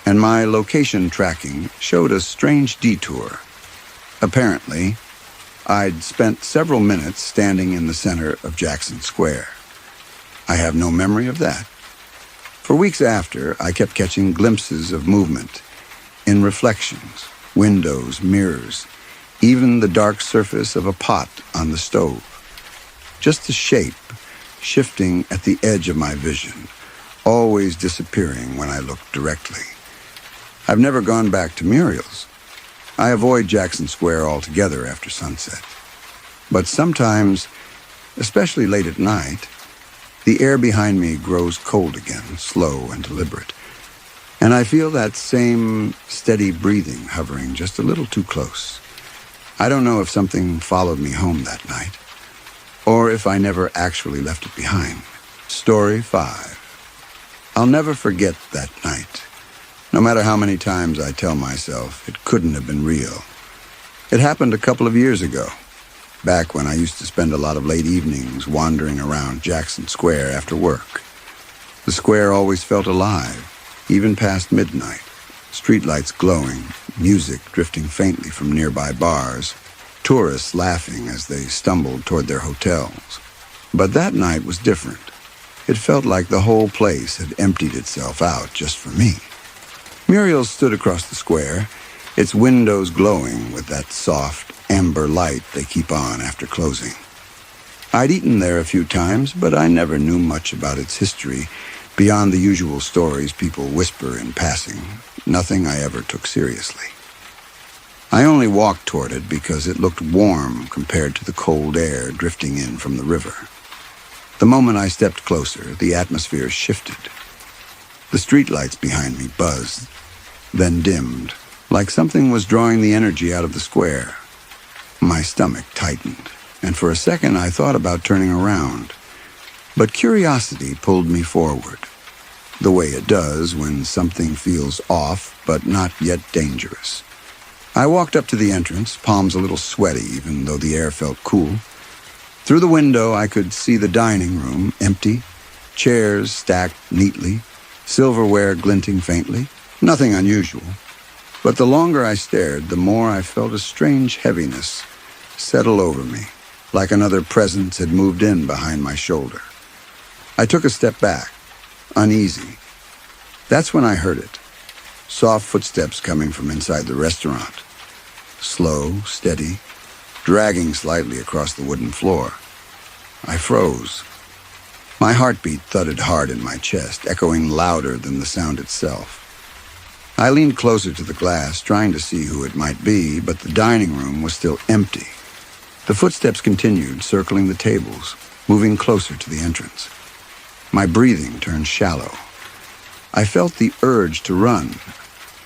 and my location tracking showed a strange detour. Apparently, I'd spent several minutes standing in the center of Jackson Square. I have no memory of that. For weeks after, I kept catching glimpses of movement in reflections, windows, mirrors, even the dark surface of a pot on the stove. Just the shape shifting at the edge of my vision, always disappearing when I looked directly. I've never gone back to Muriel's. I avoid Jackson Square altogether after sunset. But sometimes, especially late at night, the air behind me grows cold again, slow and deliberate. And I feel that same steady breathing hovering just a little too close. I don't know if something followed me home that night, or if I never actually left it behind. Story 5. I'll never forget that night, no matter how many times I tell myself it couldn't have been real. It happened a couple of years ago, back when I used to spend a lot of late evenings wandering around Jackson Square after work. The square always felt alive, even past midnight. Streetlights glowing, music drifting faintly from nearby bars, tourists laughing as they stumbled toward their hotels. But that night was different. It felt like the whole place had emptied itself out just for me. Muriel stood across the square, its windows glowing with that soft, amber light they keep on after closing. I'd eaten there a few times, but I never knew much about its history beyond the usual stories people whisper in passing, nothing I ever took seriously. I only walked toward it because it looked warm compared to the cold air drifting in from the river. The moment I stepped closer, the atmosphere shifted. The streetlights behind me buzzed, then dimmed, like something was drawing the energy out of the square. My stomach tightened, and for a second I thought about turning around. But curiosity pulled me forward, the way it does when something feels off but not yet dangerous. I walked up to the entrance, palms a little sweaty even though the air felt cool. Through the window I could see the dining room, empty, chairs stacked neatly, silverware glinting faintly, nothing unusual. But the longer I stared, the more I felt a strange heaviness settle over me, like another presence had moved in behind my shoulder. I took a step back, uneasy. That's when I heard it. Soft footsteps coming from inside the restaurant. Slow, steady, dragging slightly across the wooden floor. I froze. My heartbeat thudded hard in my chest, echoing louder than the sound itself. I leaned closer to the glass, trying to see who it might be, but the dining room was still empty. The footsteps continued, circling the tables, moving closer to the entrance. My breathing turned shallow. I felt the urge to run,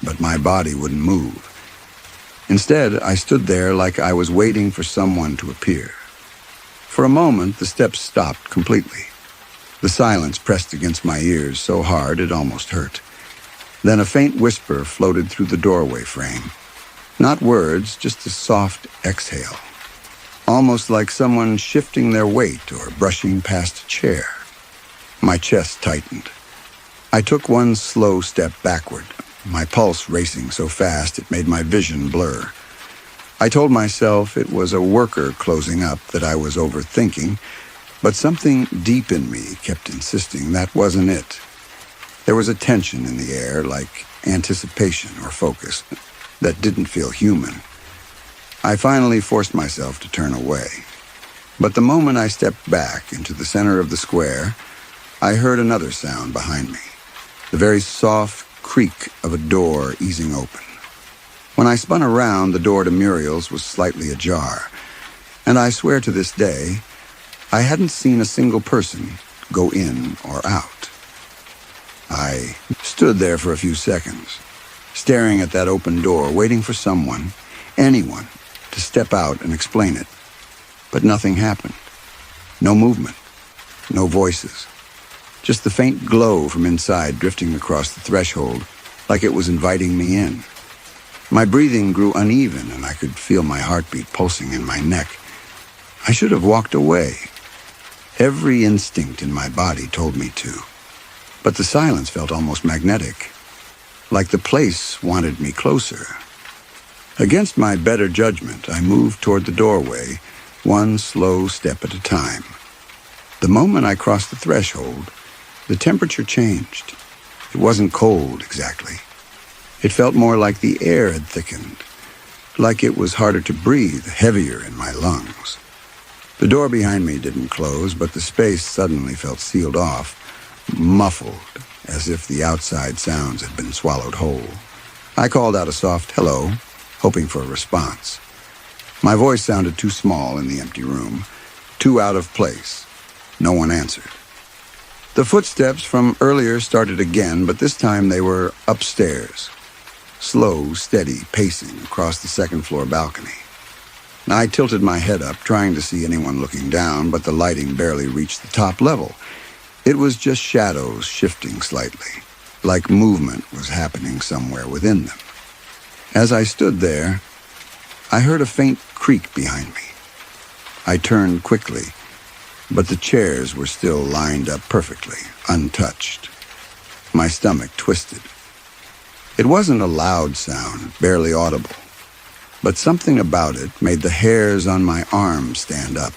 but my body wouldn't move. Instead, I stood there like I was waiting for someone to appear. For a moment, the steps stopped completely. The silence pressed against my ears so hard it almost hurt. Then a faint whisper floated through the doorway frame. Not words, just a soft exhale. Almost like someone shifting their weight or brushing past a chair. My chest tightened. I took one slow step backward, my pulse racing so fast it made my vision blur. I told myself it was a worker closing up, that I was overthinking, but something deep in me kept insisting that wasn't it. There was a tension in the air, like anticipation or focus, that didn't feel human. I finally forced myself to turn away. But the moment I stepped back into the center of the square, I heard another sound behind me, the very soft creak of a door easing open. When I spun around, the door to Muriel's was slightly ajar, and I swear to this day, I hadn't seen a single person go in or out. I stood there for a few seconds, staring at that open door, waiting for someone, anyone, to step out and explain it. But nothing happened. No movement. No voices. Just the faint glow from inside drifting across the threshold, like it was inviting me in. My breathing grew uneven, and I could feel my heartbeat pulsing in my neck. I should have walked away. Every instinct in my body told me to. But the silence felt almost magnetic, like the place wanted me closer. Against my better judgment, I moved toward the doorway, one slow step at a time. The moment I crossed the threshold, the temperature changed. It wasn't cold exactly. It felt more like the air had thickened, like it was harder to breathe, heavier in my lungs. The door behind me didn't close, but the space suddenly felt sealed off, muffled, as if the outside sounds had been swallowed whole. I called out a soft hello, hoping for a response. My voice sounded too small in the empty room, too out of place. No one answered. The footsteps from earlier started again, but this time they were upstairs. Slow, steady pacing across the second-floor balcony. I tilted my head up, trying to see anyone looking down, but the lighting barely reached the top level. It was just shadows shifting slightly, like movement was happening somewhere within them. As I stood there, I heard a faint creak behind me. I turned quickly, but the chairs were still lined up perfectly, untouched. My stomach twisted. It wasn't a loud sound, barely audible, but something about it made the hairs on my arm stand up.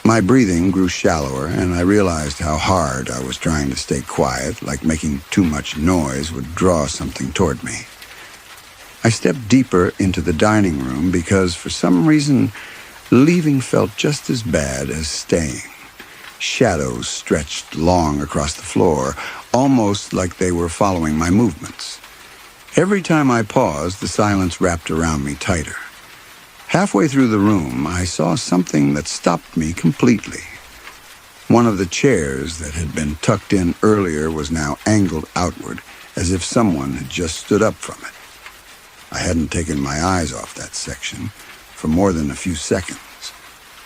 My breathing grew shallower, and I realized how hard I was trying to stay quiet, like making too much noise would draw something toward me. I stepped deeper into the dining room because, for some reason, leaving felt just as bad as staying. Shadows stretched long across the floor, almost like they were following my movements. Every time I paused, the silence wrapped around me tighter. Halfway through the room, I saw something that stopped me completely. One of the chairs that had been tucked in earlier was now angled outward, as if someone had just stood up from it. I hadn't taken my eyes off that section for more than a few seconds.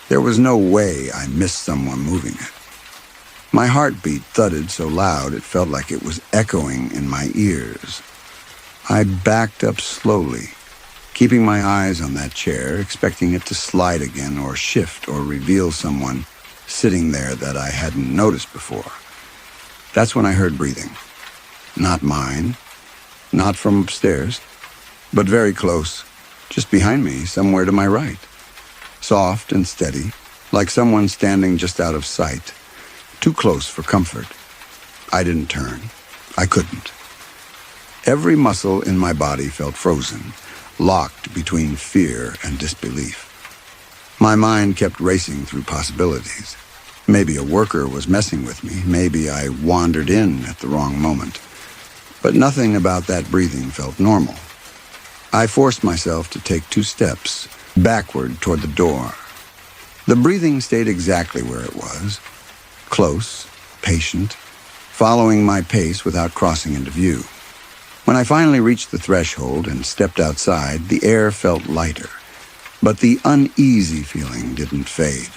There was no way I missed someone moving it. My heartbeat thudded so loud it felt like it was echoing in my ears. I backed up slowly, keeping my eyes on that chair, expecting it to slide again or shift or reveal someone sitting there that I hadn't noticed before. That's when I heard breathing. Not mine, not from upstairs, but very close, just behind me, somewhere to my right. Soft and steady, like someone standing just out of sight, too close for comfort. I didn't turn. I couldn't. Every muscle in my body felt frozen, locked between fear and disbelief. My mind kept racing through possibilities. Maybe a worker was messing with me. Maybe I wandered in at the wrong moment. But nothing about that breathing felt normal. I forced myself to take 2 steps backward toward the door. The breathing stayed exactly where it was, close, patient, following my pace without crossing into view. When I finally reached the threshold and stepped outside, the air felt lighter, but the uneasy feeling didn't fade.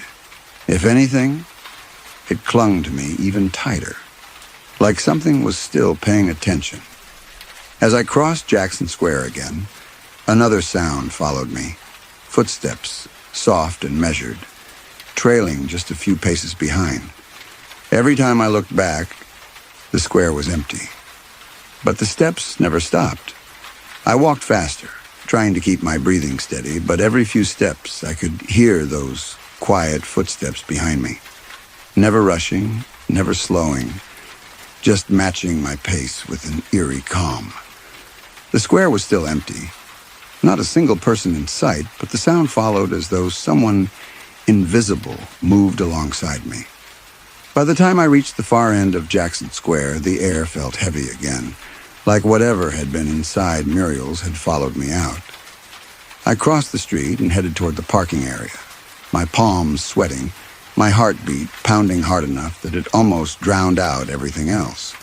If anything, it clung to me even tighter, like something was still paying attention. As I crossed Jackson Square again, another sound followed me. Footsteps, soft and measured, trailing just a few paces behind. Every time I looked back, the square was empty. But the steps never stopped. I walked faster, trying to keep my breathing steady, but every few steps I could hear those quiet footsteps behind me. Never rushing, never slowing, just matching my pace with an eerie calm. The square was still empty. Not a single person in sight, but the sound followed as though someone invisible moved alongside me. By the time I reached the far end of Jackson Square, the air felt heavy again, like whatever had been inside Muriel's had followed me out. I crossed the street and headed toward the parking area, my palms sweating, my heartbeat pounding hard enough that it almost drowned out everything else.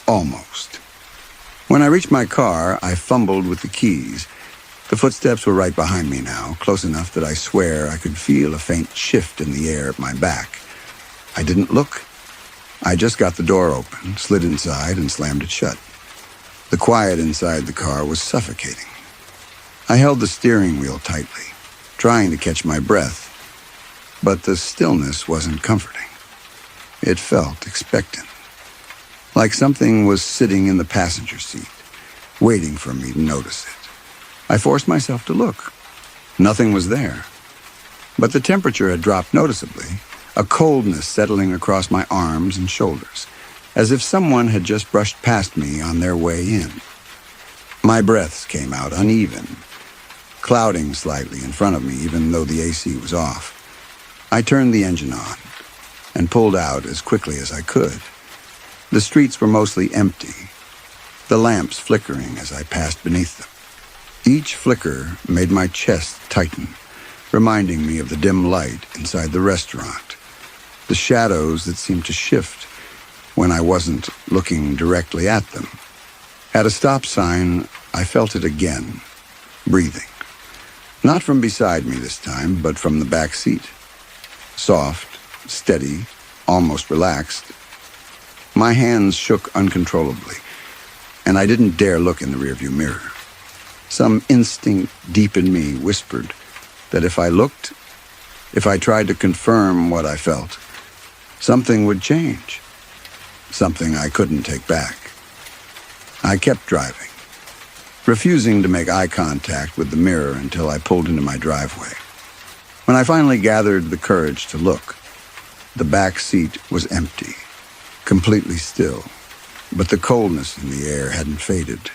Almost. When I reached my car, I fumbled with the keys. The footsteps were right behind me now, close enough that I swear I could feel a faint shift in the air at my back. I didn't look. I just got the door open, slid inside, and slammed it shut. The quiet inside the car was suffocating. I held the steering wheel tightly, trying to catch my breath, but the stillness wasn't comforting. It felt expectant, like something was sitting in the passenger seat, waiting for me to notice it. I forced myself to look. Nothing was there. But the temperature had dropped noticeably, a coldness settling across my arms and shoulders, as if someone had just brushed past me on their way in. My breaths came out uneven, clouding slightly in front of me even though the AC was off. I turned the engine on and pulled out as quickly as I could. The streets were mostly empty, the lamps flickering as I passed beneath them. Each flicker made my chest tighten, reminding me of the dim light inside the restaurant, the shadows that seemed to shift when I wasn't looking directly at them. At a stop sign, I felt it again, breathing. Not from beside me this time, but from the back seat. Soft, steady, almost relaxed. My hands shook uncontrollably, and I didn't dare look in the rearview mirror. Some instinct deep in me whispered that if I looked, if I tried to confirm what I felt, something would change, something I couldn't take back. I kept driving, refusing to make eye contact with the mirror until I pulled into my driveway. When I finally gathered the courage to look, The back seat was empty, completely still, but the coldness in the air hadn't faded.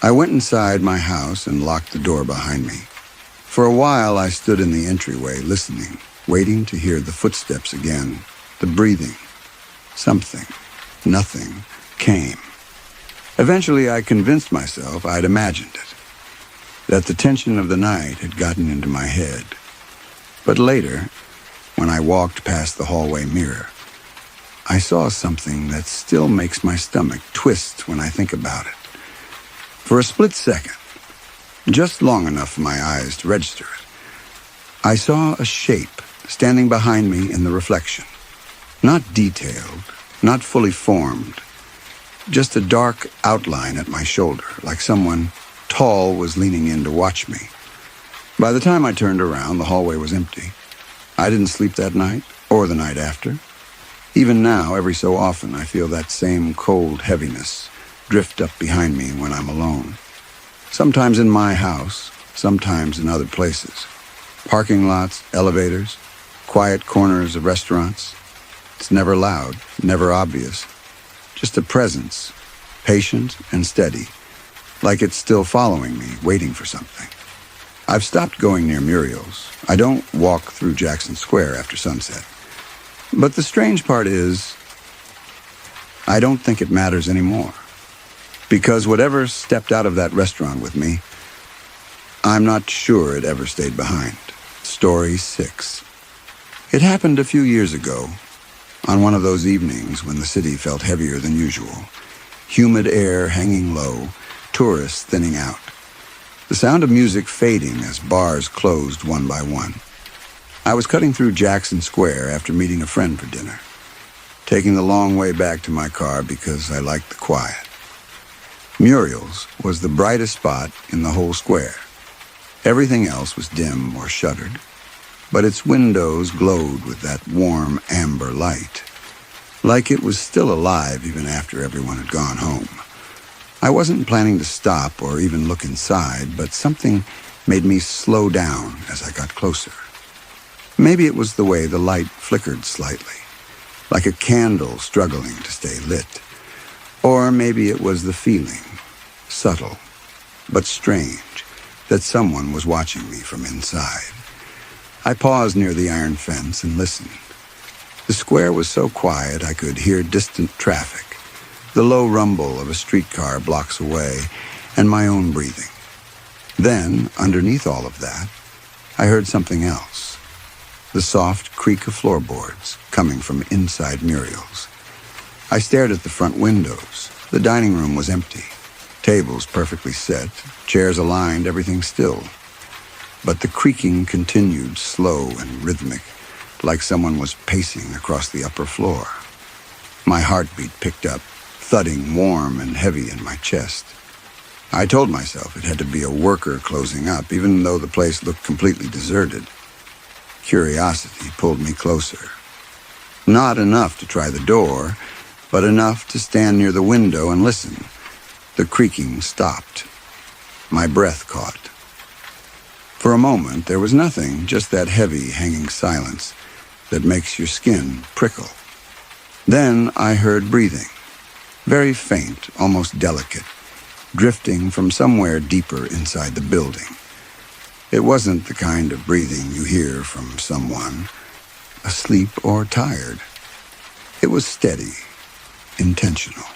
I went inside my house and locked the door behind me. For a while, I stood in the entryway listening, waiting to hear the footsteps again, the breathing. Something, nothing, came. Eventually, I convinced myself I'd imagined it, that the tension of the night had gotten into my head. But later, when I walked past the hallway mirror, I saw something that still makes my stomach twist when I think about it. For a split second, just long enough for my eyes to register it, I saw a shape standing behind me in the reflection. Not detailed, not fully formed, just a dark outline at my shoulder, like someone tall was leaning in to watch me. By the time I turned around, the hallway was empty. I didn't sleep that night, or the night after. Even now, every so often, I feel that same cold heaviness drift up behind me when I'm alone. Sometimes in my house, sometimes in other places. Parking lots, elevators, quiet corners of restaurants. It's never loud, never obvious. Just a presence, patient and steady, like it's still following me, waiting for something. I've stopped going near Muriel's. I don't walk through Jackson Square after sunset. But the strange part is, I don't think it matters anymore. Because whatever stepped out of that restaurant with me, I'm not sure it ever stayed behind. Story 6. It happened a few years ago, on one of those evenings when the city felt heavier than usual. Humid air hanging low, tourists thinning out. The sound of music fading as bars closed one by one. I was cutting through Jackson Square after meeting a friend for dinner, taking the long way back to my car because I liked the quiet. Muriel's was the brightest spot in the whole square. Everything else was dim or shuttered, but its windows glowed with that warm amber light, like it was still alive even after everyone had gone home. I wasn't planning to stop or even look inside, but something made me slow down as I got closer. Maybe it was the way the light flickered slightly, like a candle struggling to stay lit. Or maybe it was the feeling, subtle but strange, that someone was watching me from inside. I paused near the iron fence and listened. The square was so quiet I could hear distant traffic, the low rumble of a streetcar blocks away, and my own breathing. Then, underneath all of that, I heard something else. The soft creak of floorboards coming from inside Muriel's. I stared at the front windows. The dining room was empty. Tables perfectly set, chairs aligned, everything still. But the creaking continued, slow and rhythmic, like someone was pacing across the upper floor. My heartbeat picked up, thudding warm and heavy in my chest. I told myself it had to be a worker closing up, even though the place looked completely deserted. Curiosity pulled me closer. Not enough to try the door, but enough to stand near the window and listen. The creaking stopped. My breath caught. For a moment, there was nothing, just that heavy, hanging silence that makes your skin prickle. Then I heard breathing. Very faint, almost delicate, drifting from somewhere deeper inside the building. It wasn't the kind of breathing you hear from someone, asleep or tired. It was steady, intentional.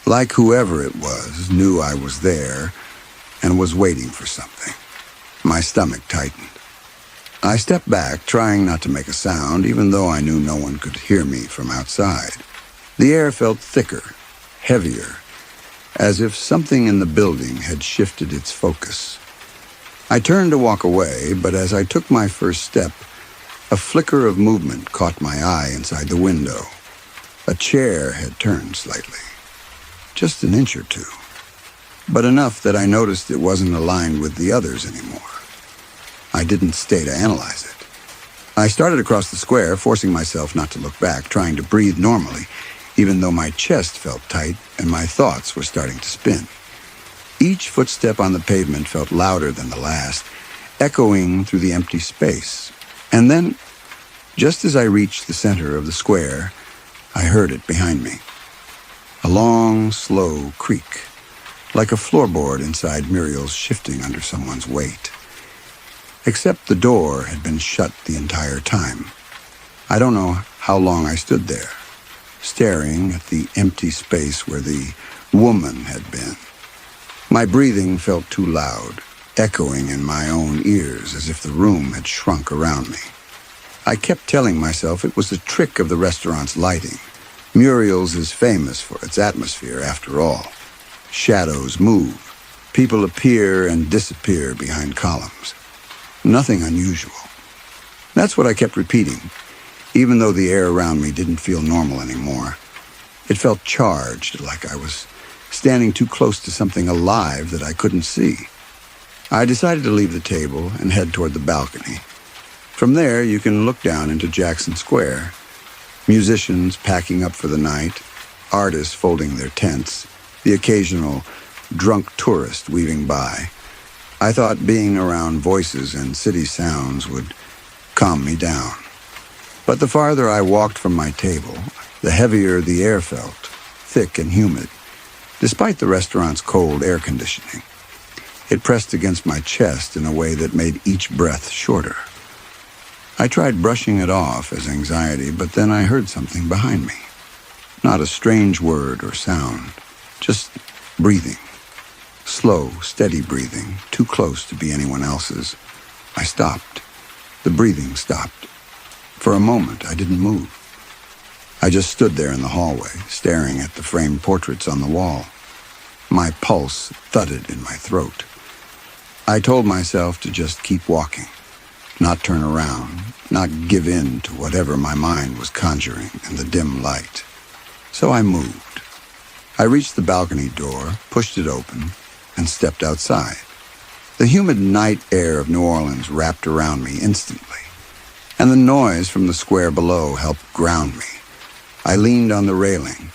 Like whoever it was knew I was there and was waiting for something. My stomach tightened. I stepped back, trying not to make a sound, even though I knew no one could hear me from outside. The air felt thicker, heavier, as if something in the building had shifted its focus. I turned to walk away, but as I took my first step, a flicker of movement caught my eye inside the window. A chair had turned slightly, just an inch or two, but enough that I noticed it wasn't aligned with the others anymore. I didn't stay to analyze it. I started across the square, forcing myself not to look back, trying to breathe normally, even though my chest felt tight and my thoughts were starting to spin. Each footstep on the pavement felt louder than the last, echoing through the empty space. And then Just as I reached the center of the square, I heard it behind me. A long, slow creak, like a floorboard inside Muriel's shifting under someone's weight. Except the door had been shut the entire time. I don't know how long I stood there, staring at the empty space where the woman had been. My breathing felt too loud, echoing in my own ears as if the room had shrunk around me. I kept telling myself it was a trick of the restaurant's lighting. Muriel's is famous for its atmosphere, after all. Shadows move. People appear and disappear behind columns. Nothing unusual. That's what I kept repeating, even though the air around me didn't feel normal anymore. It felt charged, like I was standing too close to something alive that I couldn't see. I decided to leave the table and head toward the balcony. From there, you can look down into Jackson Square. Musicians packing up for the night, artists folding their tents, the occasional drunk tourist weaving by. I thought being around voices and city sounds would calm me down. But the farther I walked from my table, the heavier the air felt, thick and humid, despite the restaurant's cold air conditioning. It pressed against my chest in a way that made each breath shorter. I tried brushing it off as anxiety, but then I heard something behind me. Not a strange word or sound, just breathing. Slow, steady breathing, too close to be anyone else's. I stopped. The breathing stopped. For a moment, I didn't move. I just stood there in the hallway, staring at the framed portraits on the wall. My pulse thudded in my throat. I told myself to just keep walking, not turn around, not give in to whatever my mind was conjuring in the dim light. So I moved. I reached the balcony door, pushed it open, and stepped outside. The humid night air of New Orleans wrapped around me instantly, and the noise from the square below helped ground me. I leaned on the railing,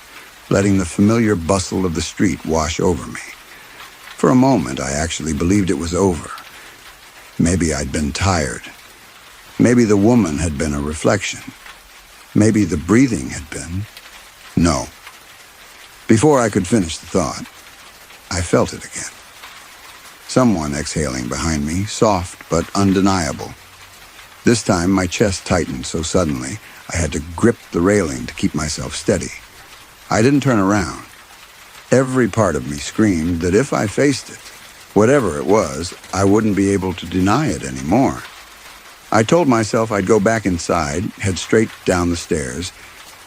letting the familiar bustle of the street wash over me. For a moment, I actually believed it was over. Maybe I'd been tired. Maybe the woman had been a reflection. Maybe the breathing had been. No. Before I could finish the thought, I felt it again. Someone exhaling behind me, soft but undeniable. This time, my chest tightened so suddenly, I had to grip the railing to keep myself steady. I didn't turn around. Every part of me screamed that if I faced it, whatever it was, I wouldn't be able to deny it anymore. I told myself I'd go back inside, head straight down the stairs,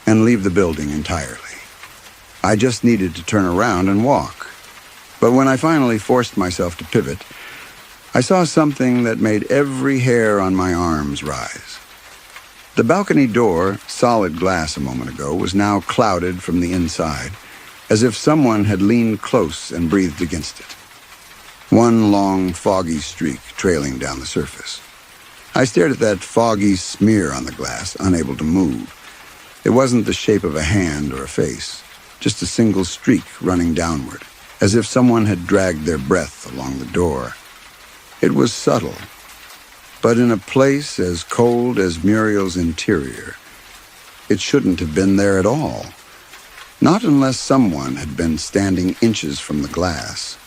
and leave the building entirely. I just needed to turn around and walk. But when I finally forced myself to pivot, I saw something that made every hair on my arms rise. The balcony door, solid glass a moment ago, was now clouded from the inside, as if someone had leaned close and breathed against it. One long, foggy streak trailing down the surface. I stared at that foggy smear on the glass, unable to move. It wasn't the shape of a hand or a face, just a single streak running downward, as if someone had dragged their breath along the door. It was subtle, but in a place as cold as Muriel's interior, it shouldn't have been there at all. Not unless someone had been standing inches from the glass.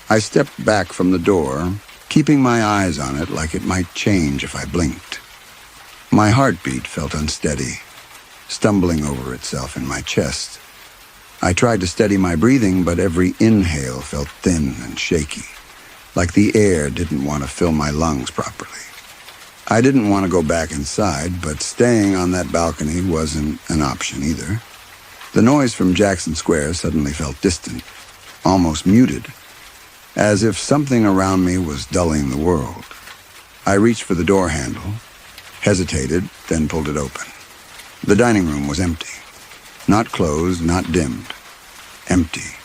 I stepped back from the door, keeping my eyes on it like it might change if I blinked. My heartbeat felt unsteady, stumbling over itself in my chest. I tried to steady my breathing, but every inhale felt thin and shaky, like the air didn't want to fill my lungs properly. I didn't want to go back inside, but staying on that balcony wasn't an option either. The noise from Jackson Square suddenly felt distant, almost muted, as if something around me was dulling the world. I reached for the door handle, hesitated, then pulled it open. The dining room was empty. Not closed, not dimmed. Empty.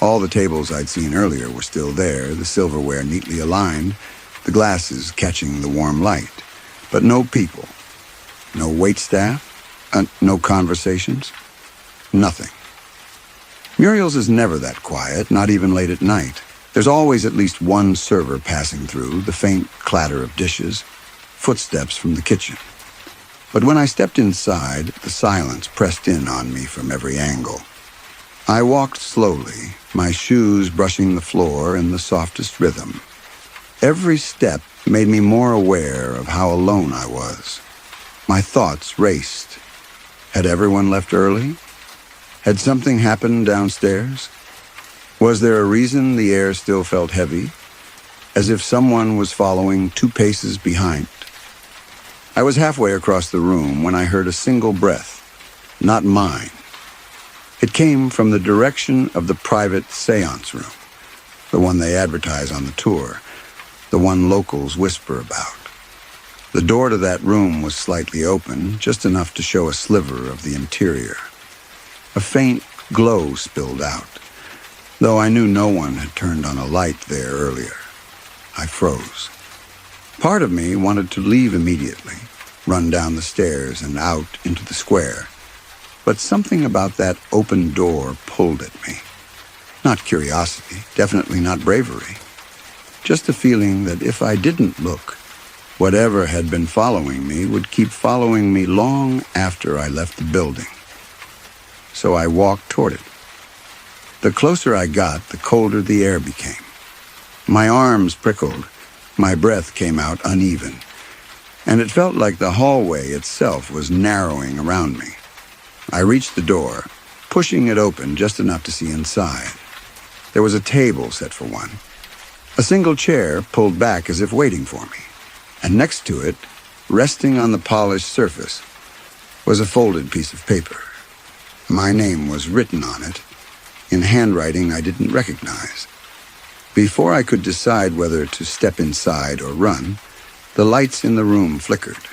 All the tables I'd seen earlier were still there, the silverware neatly aligned, the glasses catching the warm light. But no people. No waitstaff. No conversations. Nothing. Muriel's is never that quiet, not even late at night. There's always at least one server passing through, the faint clatter of dishes, footsteps from the kitchen. But when I stepped inside, the silence pressed in on me from every angle. I walked slowly, my shoes brushing the floor in the softest rhythm. Every step made me more aware of how alone I was. My thoughts raced. Had everyone left early? Had something happened downstairs? Was there a reason the air still felt heavy, as if someone was following 2 paces behind? I was halfway across the room when I heard a single breath, not mine. It came from the direction of the private seance room, the one they advertise on the tour, the one locals whisper about. The door to that room was slightly open, just enough to show a sliver of the interior. A faint glow spilled out, though I knew no one had turned on a light there earlier. I froze. Part of me wanted to leave immediately, run down the stairs and out into the square. But something about that open door pulled at me. Not curiosity, definitely not bravery. Just a feeling that if I didn't look, whatever had been following me would keep following me long after I left the building. So I walked toward it. The closer I got, the colder the air became. My arms prickled, my breath came out uneven, and it felt like the hallway itself was narrowing around me. I reached the door, pushing it open just enough to see inside. There was a table set for one. A single chair pulled back as if waiting for me, and next to it, resting on the polished surface, was a folded piece of paper. My name was written on it, in handwriting I didn't recognize. Before I could decide whether to step inside or run, the lights in the room flickered.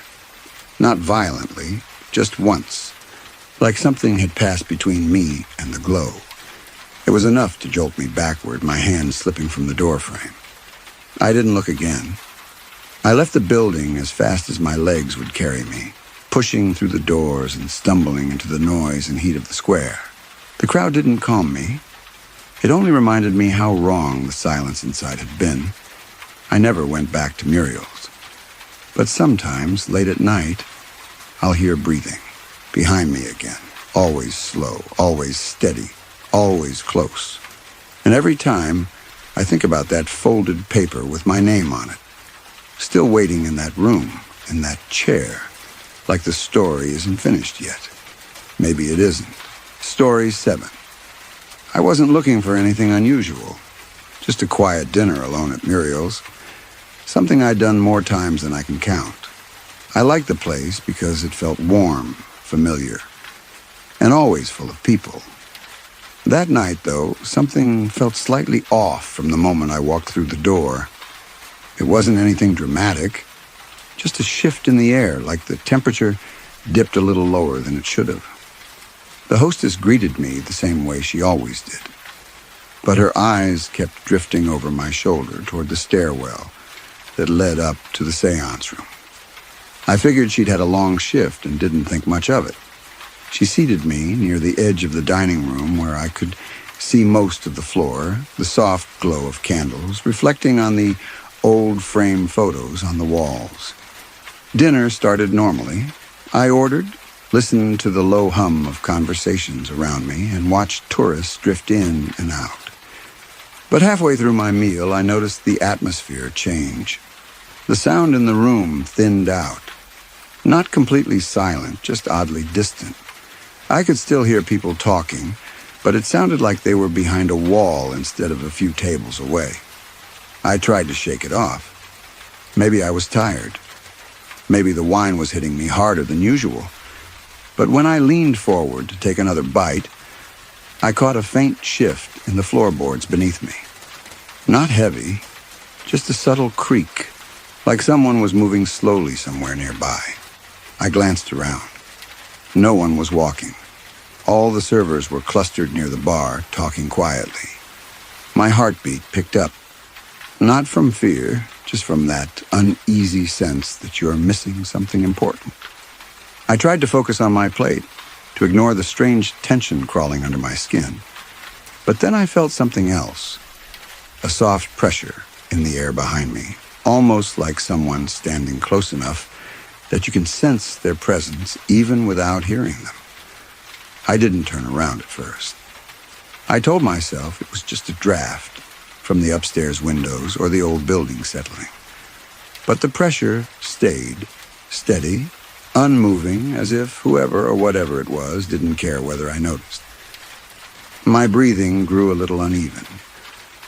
Not violently, just once, like something had passed between me and the glow. It was enough to jolt me backward, my hand slipping from the doorframe. I didn't look again. I left the building as fast as my legs would carry me, pushing through the doors and stumbling into the noise and heat of the square. The crowd didn't calm me. It only reminded me how wrong the silence inside had been. I never went back to Muriel's. But sometimes, late at night, I'll hear breathing behind me again, always slow, always steady, always close. And every time, I think about that folded paper with my name on it, still waiting in that room, in that chair, like the story isn't finished yet. Maybe it isn't. Story 7. I wasn't looking for anything unusual, just a quiet dinner alone at Muriel's, something I'd done more times than I can count. I liked the place because it felt warm, familiar, and always full of people. That night, though, something felt slightly off from the moment I walked through the door. It wasn't anything dramatic, just a shift in the air, like the temperature dipped a little lower than it should have. The hostess greeted me the same way she always did, but her eyes kept drifting over my shoulder toward the stairwell that led up to the seance room. I figured she'd had a long shift and didn't think much of it. She seated me near the edge of the dining room where I could see most of the floor, the soft glow of candles reflecting on the old frame photos on the walls. Dinner started normally. I ordered, listened to the low hum of conversations around me, and watched tourists drift in and out. But halfway through my meal, I noticed the atmosphere change. The sound in the room thinned out. Not completely silent, just oddly distant. I could still hear people talking, but it sounded like they were behind a wall instead of a few tables away. I tried to shake it off. Maybe I was tired. Maybe the wine was hitting me harder than usual. But when I leaned forward to take another bite, I caught a faint shift in the floorboards beneath me. Not heavy, just a subtle creak, like someone was moving slowly somewhere nearby. I glanced around. No one was walking. All the servers were clustered near the bar, talking quietly. My heartbeat picked up, not from fear, just from that uneasy sense that you're missing something important. I tried to focus on my plate, to ignore the strange tension crawling under my skin. But then I felt something else, a soft pressure in the air behind me, almost like someone standing close enough that you can sense their presence even without hearing them. I didn't turn around at first. I told myself it was just a draft from the upstairs windows or the old building settling. But the pressure stayed, steady, unmoving, as if whoever or whatever it was didn't care whether I noticed. My breathing grew a little uneven.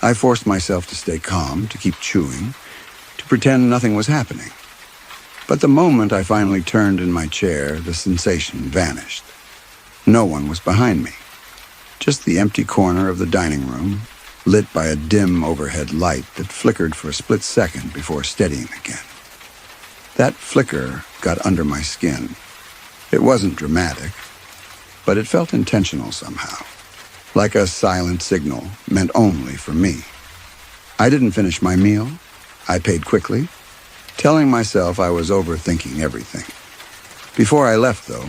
I forced myself to stay calm, to keep chewing, to pretend nothing was happening. But the moment I finally turned in my chair, the sensation vanished. No one was behind me. Just the empty corner of the dining room, lit by a dim overhead light that flickered for a split second before steadying again. That flicker got under my skin. It wasn't dramatic, but it felt intentional somehow, like a silent signal meant only for me. I didn't finish my meal. I paid quickly, telling myself I was overthinking everything. Before I left, though,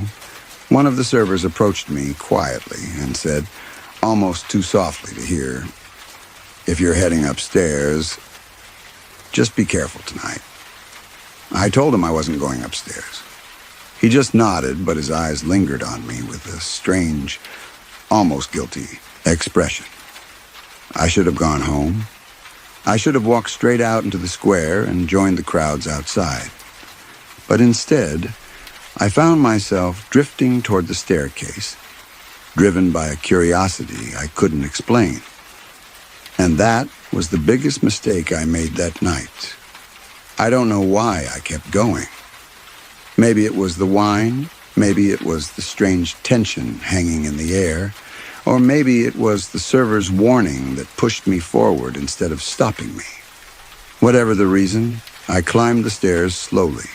one of the servers approached me quietly and said, almost too softly to hear, "If you're heading upstairs, just be careful tonight." I told him I wasn't going upstairs. He just nodded, but his eyes lingered on me with a strange, almost guilty expression. I should have gone home. I should have walked straight out into the square and joined the crowds outside. But instead, I found myself drifting toward the staircase, driven by a curiosity I couldn't explain. And that was the biggest mistake I made that night. I don't know why I kept going. Maybe it was the wine, maybe it was the strange tension hanging in the air, or maybe it was the server's warning that pushed me forward instead of stopping me. Whatever the reason, I climbed the stairs slowly,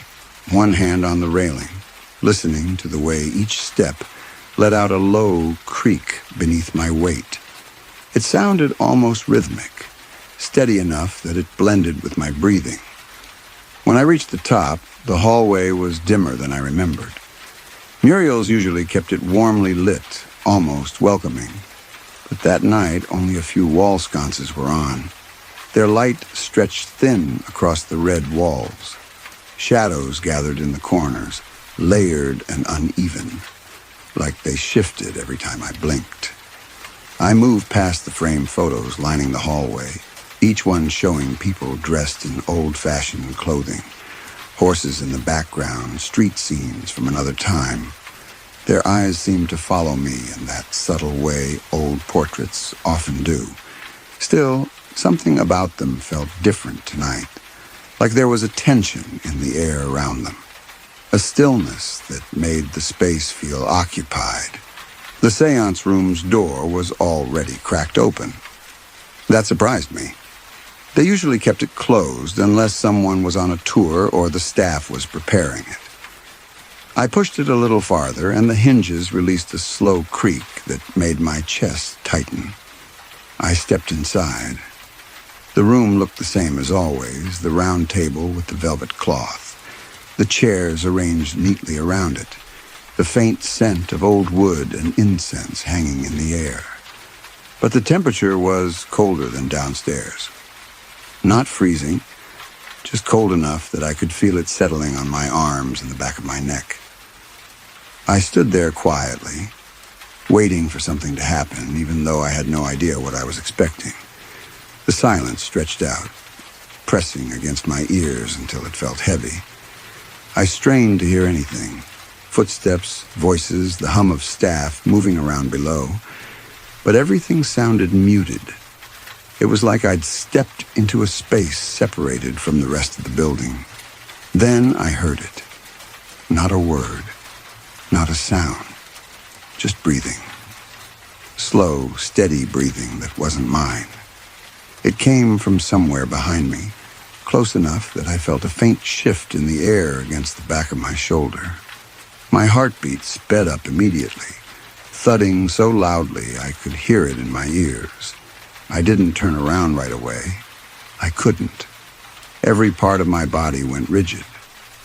one hand on the railing, listening to the way each step let out a low creak beneath my weight. It sounded almost rhythmic, steady enough that it blended with my breathing. When I reached the top, the hallway was dimmer than I remembered. Muriel's usually kept it warmly lit, almost welcoming. But that night, only a few wall sconces were on. Their light stretched thin across the red walls. Shadows gathered in the corners, layered and uneven, like they shifted every time I blinked. I moved past the framed photos lining the hallway, each one showing people dressed in old-fashioned clothing, horses in the background, street scenes from another time. Their eyes seemed to follow me in that subtle way old portraits often do. Still, something about them felt different tonight, like there was a tension in the air around them, a stillness that made the space feel occupied. The seance room's door was already cracked open. That surprised me. They usually kept it closed unless someone was on a tour or the staff was preparing it. I pushed it a little farther, and the hinges released a slow creak that made my chest tighten. I stepped inside. The room looked the same as always, the round table with the velvet cloth, the chairs arranged neatly around it, the faint scent of old wood and incense hanging in the air. But the temperature was colder than downstairs. Not freezing, just cold enough that I could feel it settling on my arms and the back of my neck. I stood there quietly, waiting for something to happen, even though I had no idea what I was expecting. The silence stretched out, pressing against my ears until it felt heavy. I strained to hear anything. Footsteps, voices, the hum of staff moving around below. But everything sounded muted. It was like I'd stepped into a space separated from the rest of the building. Then I heard it. Not a word, not a sound, just breathing. Slow, steady breathing that wasn't mine. It came from somewhere behind me, close enough that I felt a faint shift in the air against the back of my shoulder. My heartbeat sped up immediately, thudding so loudly I could hear it in my ears. I didn't turn around right away. I couldn't. Every part of my body went rigid,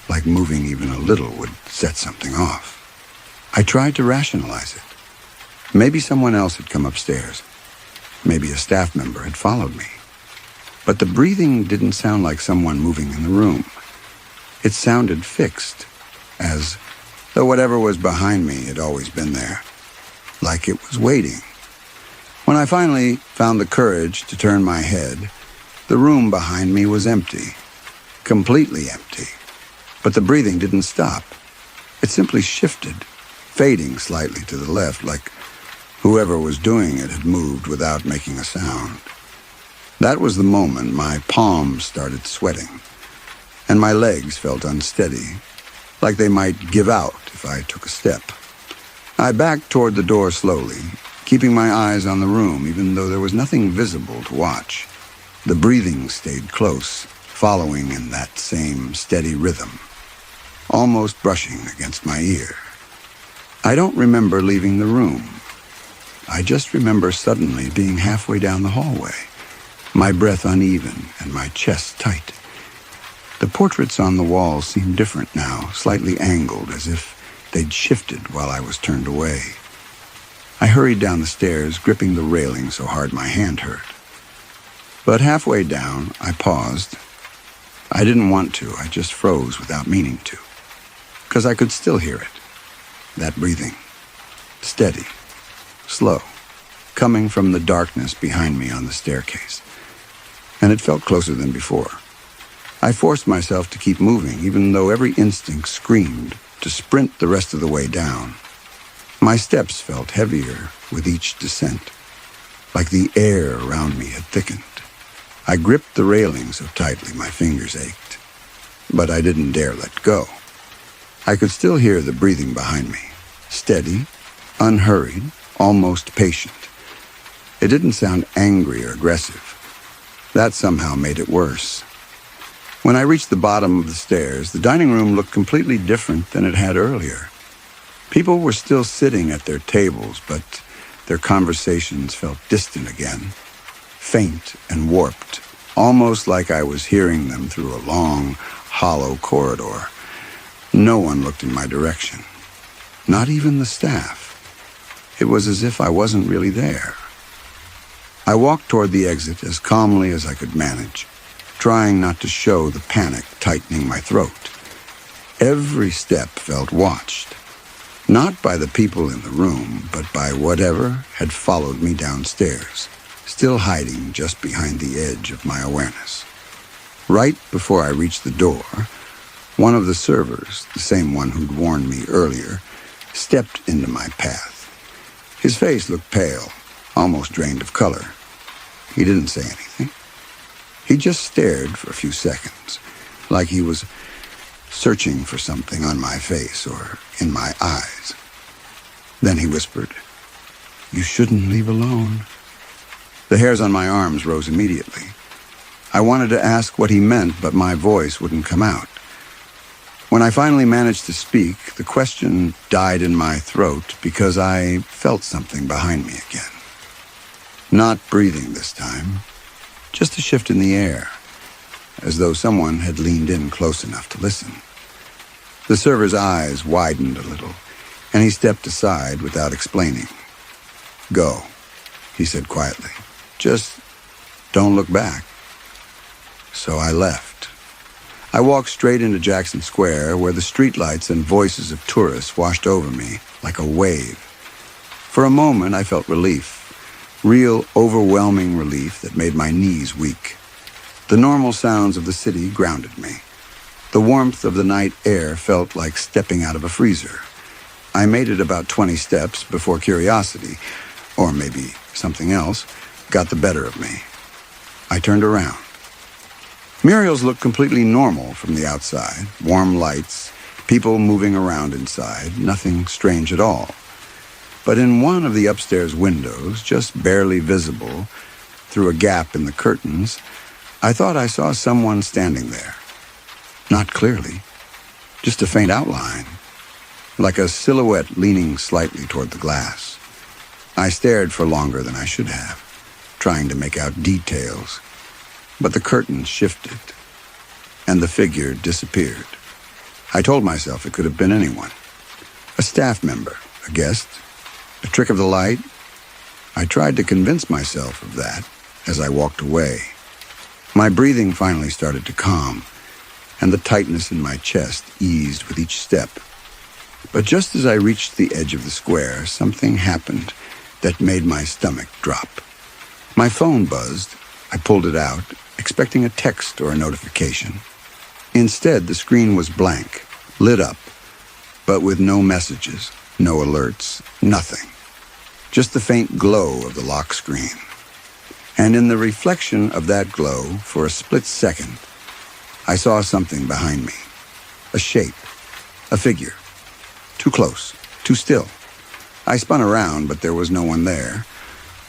like moving even a little would set something off. I tried to rationalize it. Maybe someone else had come upstairs. Maybe a staff member had followed me. But the breathing didn't sound like someone moving in the room. It sounded fixed, as though whatever was behind me had always been there, like it was waiting. When I finally found the courage to turn my head, the room behind me was empty, completely empty. But the breathing didn't stop. It simply shifted, fading slightly to the left, like whoever was doing it had moved without making a sound. That was the moment my palms started sweating, and my legs felt unsteady, like they might give out if I took a step. I backed toward the door slowly, keeping my eyes on the room, even though there was nothing visible to watch. The breathing stayed close, following in that same steady rhythm, almost brushing against my ear. I don't remember leaving the room. I just remember suddenly being halfway down the hallway, my breath uneven and my chest tight. The portraits on the wall seemed different now, slightly angled, as if they'd shifted while I was turned away. I hurried down the stairs, gripping the railing so hard my hand hurt. But halfway down, I paused. I didn't want to, I just froze without meaning to, because I could still hear it. That breathing, steady, slow, coming from the darkness behind me on the staircase. And it felt closer than before. I forced myself to keep moving, even though every instinct screamed to sprint the rest of the way down. My steps felt heavier with each descent, like the air around me had thickened. I gripped the railing so tightly my fingers ached, but I didn't dare let go. I could still hear the breathing behind me, steady, unhurried, almost patient. It didn't sound angry or aggressive. That somehow made it worse. When I reached the bottom of the stairs, the dining room looked completely different than it had earlier. People were still sitting at their tables, but their conversations felt distant again, faint and warped, almost like I was hearing them through a long, hollow corridor. No one looked in my direction, not even the staff. It was as if I wasn't really there. I walked toward the exit as calmly as I could manage, trying not to show the panic tightening my throat. Every step felt watched, not by the people in the room, but by whatever had followed me downstairs, still hiding just behind the edge of my awareness. Right before I reached the door, one of the servers, the same one who'd warned me earlier, stepped into my path. His face looked pale, almost drained of color. He didn't say anything. He just stared for a few seconds, like he was searching for something on my face or in my eyes. Then he whispered, "You shouldn't leave alone." The hairs on my arms rose immediately. I wanted to ask what he meant, but my voice wouldn't come out. When I finally managed to speak, the question died in my throat because I felt something behind me again. Not breathing this time, just a shift in the air, as though someone had leaned in close enough to listen. The server's eyes widened a little, and he stepped aside without explaining. "Go," he said quietly. "Just don't look back." So I left. I walked straight into Jackson Square, where the streetlights and voices of tourists washed over me like a wave. For a moment, I felt relief, real overwhelming relief that made my knees weak. The normal sounds of the city grounded me. The warmth of the night air felt like stepping out of a freezer. I made it about 20 steps before curiosity, or maybe something else, got the better of me. I turned around. Muriel's looked completely normal from the outside. Warm lights, people moving around inside, nothing strange at all. But in one of the upstairs windows, just barely visible through a gap in the curtains, I thought I saw someone standing there. Not clearly, just a faint outline, like a silhouette leaning slightly toward the glass. I stared for longer than I should have, trying to make out details. But the curtains shifted, and the figure disappeared. I told myself it could have been anyone. A staff member, a guest, a trick of the light. I tried to convince myself of that as I walked away. My breathing finally started to calm, and the tightness in my chest eased with each step. But just as I reached the edge of the square, something happened that made my stomach drop. My phone buzzed. I pulled it out, expecting a text or a notification. Instead, the screen was blank, lit up, but with no messages, no alerts, nothing. Just the faint glow of the lock screen. And in the reflection of that glow, for a split second, I saw something behind me. A shape, a figure. Too close, too still. I spun around, but there was no one there.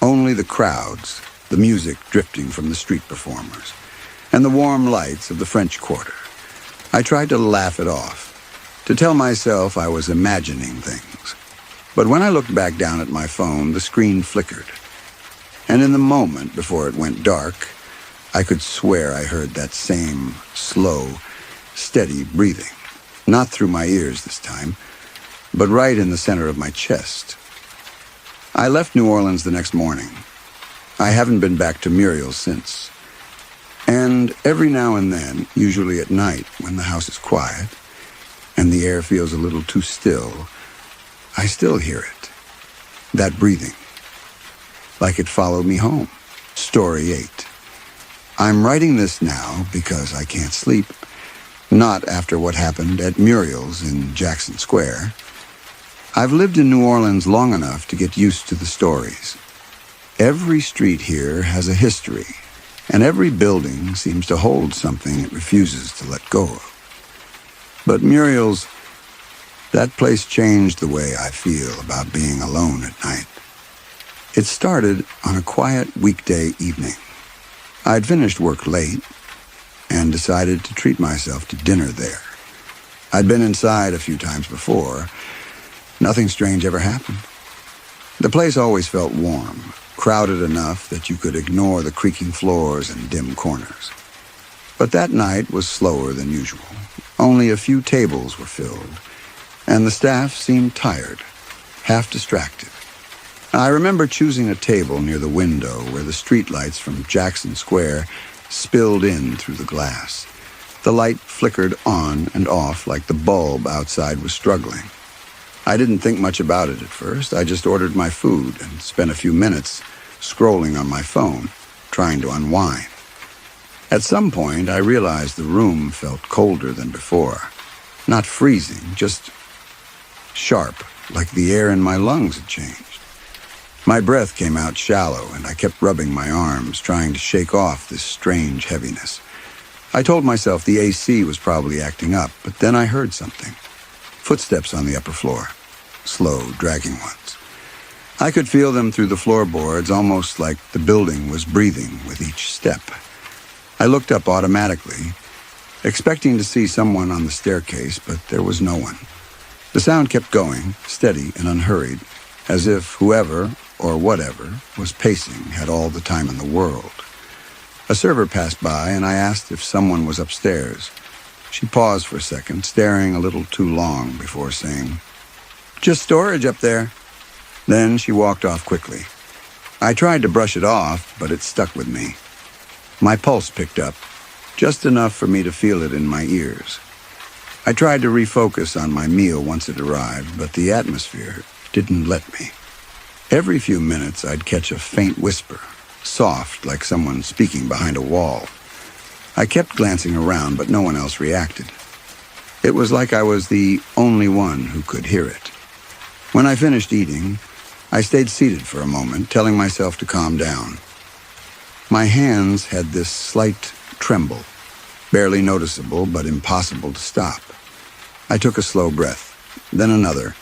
Only the crowds, the music drifting from the street performers, and the warm lights of the French Quarter. I tried to laugh it off, to tell myself I was imagining things. But when I looked back down at my phone, the screen flickered. And in the moment before it went dark, I could swear I heard that same slow, steady breathing. Not through my ears this time, but right in the center of my chest. I left New Orleans the next morning. I haven't been back to Muriel since. And every now and then, usually at night when the house is quiet and the air feels a little too still, I still hear it. That breathing. Like it followed me home. Story 8. I'm writing this now because I can't sleep. Not after what happened at Muriel's in Jackson Square. I've lived in New Orleans long enough to get used to the stories. Every street here has a history, and every building seems to hold something it refuses to let go of. But Muriel's, that place changed the way I feel about being alone at night. It started on a quiet weekday evening. I'd finished work late and decided to treat myself to dinner there. I'd been inside a few times before. Nothing strange ever happened. The place always felt warm, crowded enough that you could ignore the creaking floors and dim corners. But that night was slower than usual. Only a few tables were filled, and the staff seemed tired, half distracted. I remember choosing a table near the window where the streetlights from Jackson Square spilled in through the glass. The light flickered on and off like the bulb outside was struggling. I didn't think much about it at first. I just ordered my food and spent a few minutes scrolling on my phone, trying to unwind. At some point, I realized the room felt colder than before. Not freezing, just sharp, like the air in my lungs had changed. My breath came out shallow, and I kept rubbing my arms, trying to shake off this strange heaviness. I told myself the AC was probably acting up, but then I heard something. Footsteps on the upper floor. Slow, dragging ones. I could feel them through the floorboards, almost like the building was breathing with each step. I looked up automatically, expecting to see someone on the staircase, but there was no one. The sound kept going, steady and unhurried, as if whoever or whatever was pacing had all the time in the world. A server passed by, and I asked if someone was upstairs. She paused for a second, staring a little too long before saying, "Just storage up there." Then she walked off quickly. I tried to brush it off, but it stuck with me. My pulse picked up, just enough for me to feel it in my ears. I tried to refocus on my meal once it arrived, but the atmosphere didn't let me. Every few minutes, I'd catch a faint whisper, soft like someone speaking behind a wall. I kept glancing around, but no one else reacted. It was like I was the only one who could hear it. When I finished eating, I stayed seated for a moment, telling myself to calm down. My hands had this slight tremble, barely noticeable but impossible to stop. I took a slow breath, then another,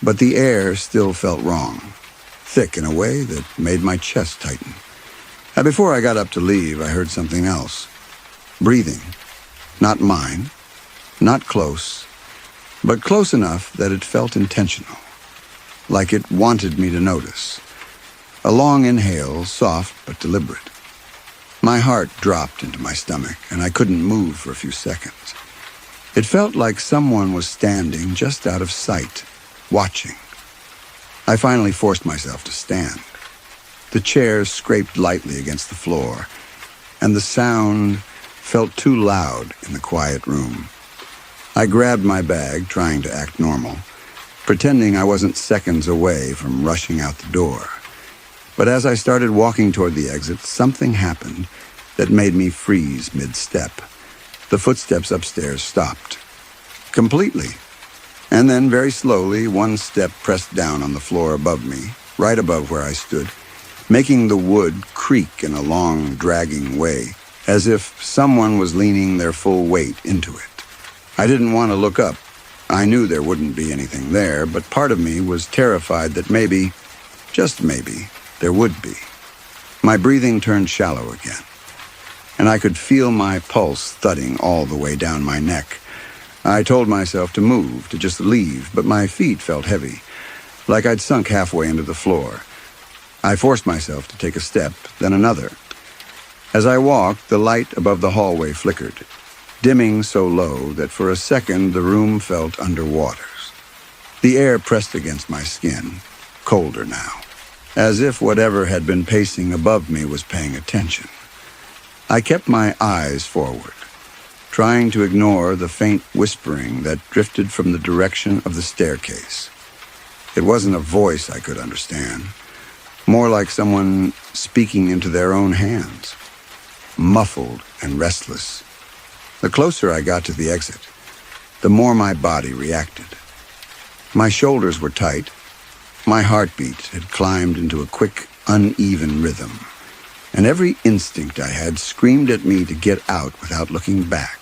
but the air still felt wrong, thick in a way that made my chest tighten. And before I got up to leave, I heard something else. Breathing. Not mine, not close, but close enough that it felt intentional, like it wanted me to notice. A long inhale, soft but deliberate. My heart dropped into my stomach, and I couldn't move for a few seconds. It felt like someone was standing just out of sight, watching. I finally forced myself to stand. The chairs scraped lightly against the floor, and the sound felt too loud in the quiet room. I grabbed my bag, trying to act normal, pretending I wasn't seconds away from rushing out the door. But as I started walking toward the exit, something happened that made me freeze mid-step. The footsteps upstairs stopped. Completely. And then, very slowly, one step pressed down on the floor above me, right above where I stood, making the wood creak in a long, dragging way, as if someone was leaning their full weight into it. I didn't want to look up. I knew there wouldn't be anything there, but part of me was terrified that maybe, just maybe, there would be. My breathing turned shallow again, and I could feel my pulse thudding all the way down my neck. I told myself to move, to just leave, but my feet felt heavy, like I'd sunk halfway into the floor. I forced myself to take a step, then another. As I walked, the light above the hallway flickered, dimming so low that for a second the room felt under waters. The air pressed against my skin, colder now, as if whatever had been pacing above me was paying attention. I kept my eyes forward, trying to ignore the faint whispering that drifted from the direction of the staircase. It wasn't a voice I could understand, more like someone speaking into their own hands, muffled and restless. The closer I got to the exit, the more my body reacted. My shoulders were tight. My heartbeat had climbed into a quick, uneven rhythm, and every instinct I had screamed at me to get out without looking back.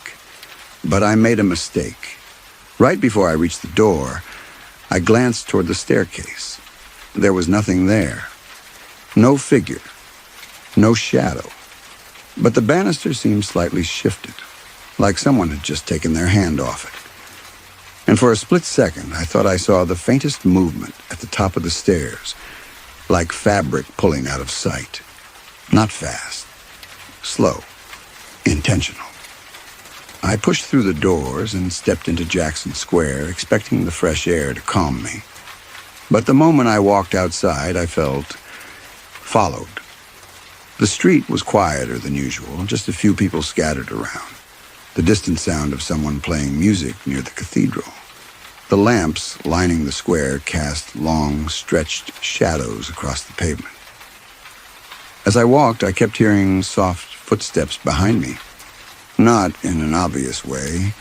But I made a mistake. Right before I reached the door, I glanced toward the staircase. There was nothing there. No figure. No shadow. But the banister seemed slightly shifted, like someone had just taken their hand off it. And for a split second, I thought I saw the faintest movement at the top of the stairs, like fabric pulling out of sight. Not fast. Slow. Intentional. I pushed through the doors and stepped into Jackson Square, expecting the fresh air to calm me. But the moment I walked outside, I felt followed. The street was quieter than usual, just a few people scattered around. The distant sound of someone playing music near the cathedral. The lamps lining the square cast long, stretched shadows across the pavement. As I walked, I kept hearing soft footsteps behind me. Not in an obvious way,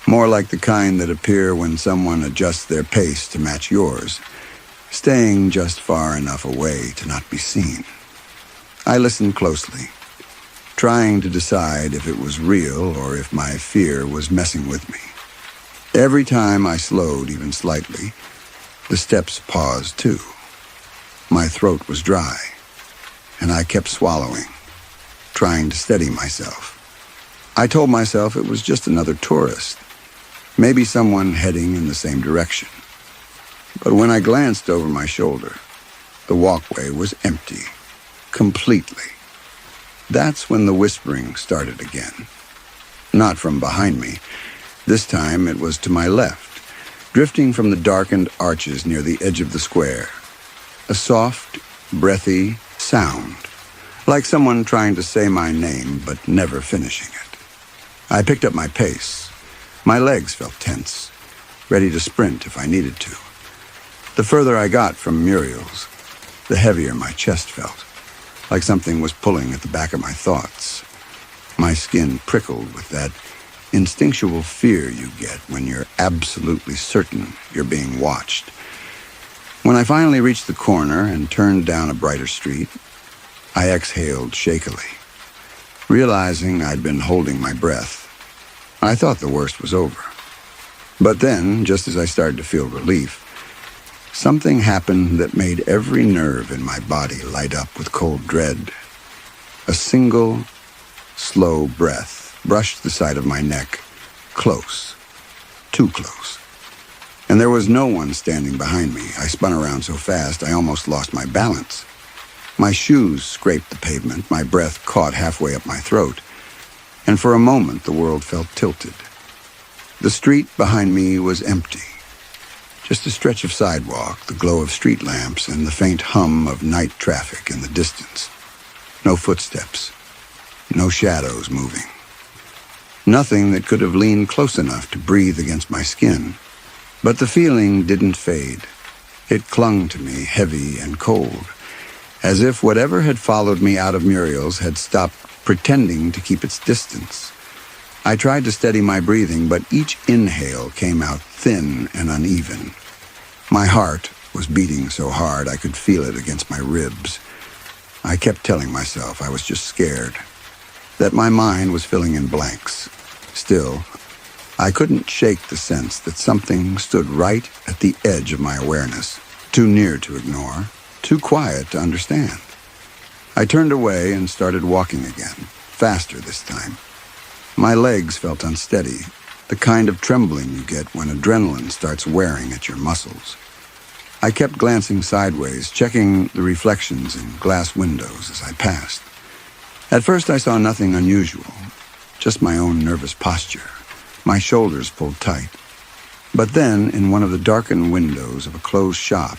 more like the kind that appear when someone adjusts their pace to match yours, staying just far enough away to not be seen. I listened closely, trying to decide if it was real or if my fear was messing with me. Every time I slowed even slightly, the steps paused too. My throat was dry, and I kept swallowing, trying to steady myself. I told myself it was just another tourist, maybe someone heading in the same direction. But when I glanced over my shoulder, the walkway was empty, completely. That's when the whispering started again. Not from behind me. This time it was to my left, drifting from the darkened arches near the edge of the square. A soft, breathy sound, like someone trying to say my name but never finishing it. I picked up my pace. My legs felt tense, ready to sprint if I needed to. The further I got from Muriel's, the heavier my chest felt, like something was pulling at the back of my thoughts. My skin prickled with that instinctual fear you get when you're absolutely certain you're being watched. When I finally reached the corner and turned down a brighter street, I exhaled shakily, realizing I'd been holding my breath. I thought the worst was over. But then, just as I started to feel relief, something happened that made every nerve in my body light up with cold dread. A single, slow breath brushed the side of my neck, close, too close. And there was no one standing behind me. I spun around so fast I almost lost my balance. My shoes scraped the pavement, my breath caught halfway up my throat, and for a moment the world felt tilted. The street behind me was empty. Just a stretch of sidewalk, the glow of street lamps, and the faint hum of night traffic in the distance. No footsteps. No shadows moving. Nothing that could have leaned close enough to breathe against my skin. But the feeling didn't fade. It clung to me, heavy and cold, as if whatever had followed me out of Muriel's had stopped pretending to keep its distance. I tried to steady my breathing, but each inhale came out thin and uneven. My heart was beating so hard I could feel it against my ribs. I kept telling myself I was just scared, that my mind was filling in blanks. Still, I couldn't shake the sense that something stood right at the edge of my awareness, too near to ignore, too quiet to understand. I turned away and started walking again, faster this time. My legs felt unsteady, the kind of trembling you get when adrenaline starts wearing at your muscles. I kept glancing sideways, checking the reflections in glass windows as I passed. At first I saw nothing unusual, just my own nervous posture, my shoulders pulled tight. But then, in one of the darkened windows of a closed shop,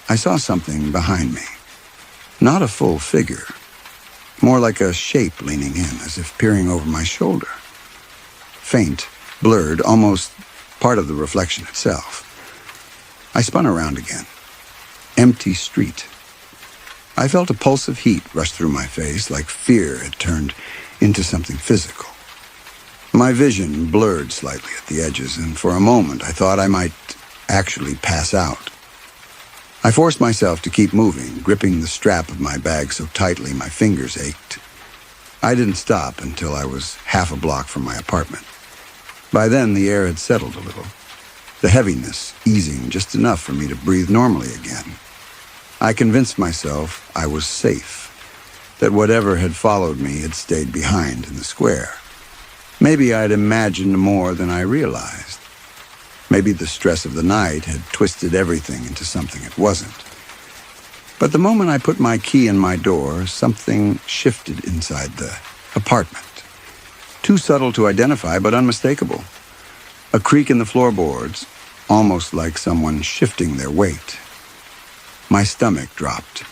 I saw something behind me. Not a full figure, more like a shape leaning in, as if peering over my shoulder. Faint, blurred, almost part of the reflection itself. I spun around again. Empty street. I felt a pulse of heat rush through my face, like fear had turned into something physical. My vision blurred slightly at the edges, and for a moment I thought I might actually pass out. I forced myself to keep moving, gripping the strap of my bag so tightly my fingers ached. I didn't stop until I was half a block from my apartment. By then, the air had settled a little, the heaviness easing just enough for me to breathe normally again. I convinced myself I was safe, that whatever had followed me had stayed behind in the square. Maybe I'd imagined more than I realized. Maybe the stress of the night had twisted everything into something it wasn't. But the moment I put my key in my door, something shifted inside the apartment. Too subtle to identify, but unmistakable. A creak in the floorboards, almost like someone shifting their weight. My stomach dropped.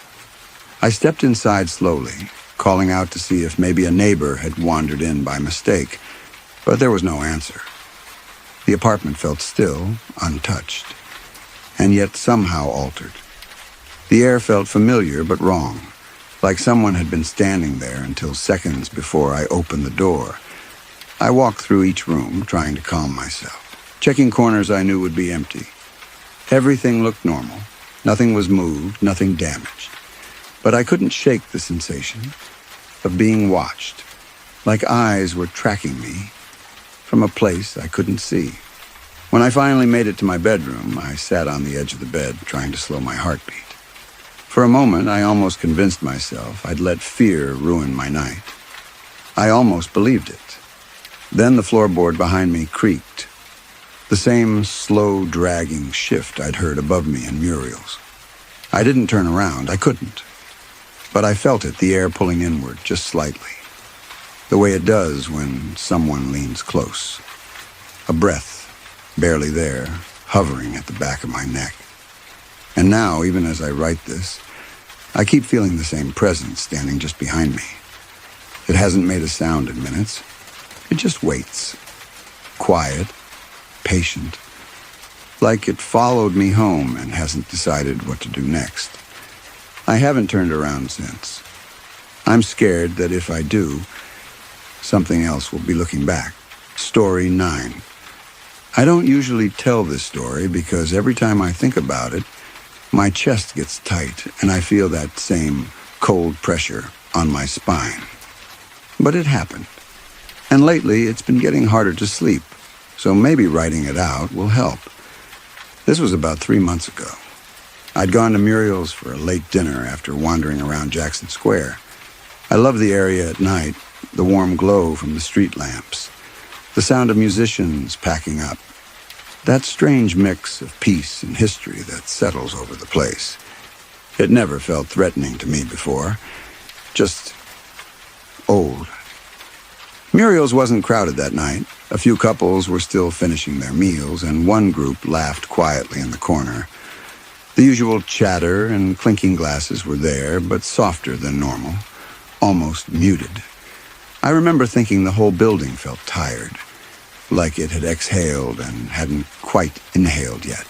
I stepped inside slowly, calling out to see if maybe a neighbor had wandered in by mistake, but there was no answer. The apartment felt still, untouched, and yet somehow altered. The air felt familiar but wrong, like someone had been standing there until seconds before I opened the door. I walked through each room, trying to calm myself, checking corners I knew would be empty. Everything looked normal. Nothing was moved, nothing damaged. But I couldn't shake the sensation of being watched, like eyes were tracking me from a place I couldn't see. When I finally made it to my bedroom, I sat on the edge of the bed, trying to slow my heartbeat. For a moment, I almost convinced myself I'd let fear ruin my night. I almost believed it. Then the floorboard behind me creaked, the same slow, dragging shift I'd heard above me in Muriel's. I didn't turn around, I couldn't. But I felt it, the air pulling inward just slightly, the way it does when someone leans close. A breath, barely there, hovering at the back of my neck. And now, even as I write this, I keep feeling the same presence standing just behind me. It hasn't made a sound in minutes. It just waits. Quiet, patient, like it followed me home and hasn't decided what to do next. I haven't turned around since. I'm scared that if I do, something else will be looking back. Story 9. I don't usually tell this story because every time I think about it, my chest gets tight and I feel that same cold pressure on my spine. But it happened. And lately, it's been getting harder to sleep, so maybe writing it out will help. This was about 3 months ago. I'd gone to Muriel's for a late dinner after wandering around Jackson Square. I love the area at night, the warm glow from the street lamps, the sound of musicians packing up, that strange mix of peace and history that settles over the place. It never felt threatening to me before, just old. Muriel's wasn't crowded that night. A few couples were still finishing their meals, and one group laughed quietly in the corner. The usual chatter and clinking glasses were there, but softer than normal, almost muted. I remember thinking the whole building felt tired, like it had exhaled and hadn't quite inhaled yet.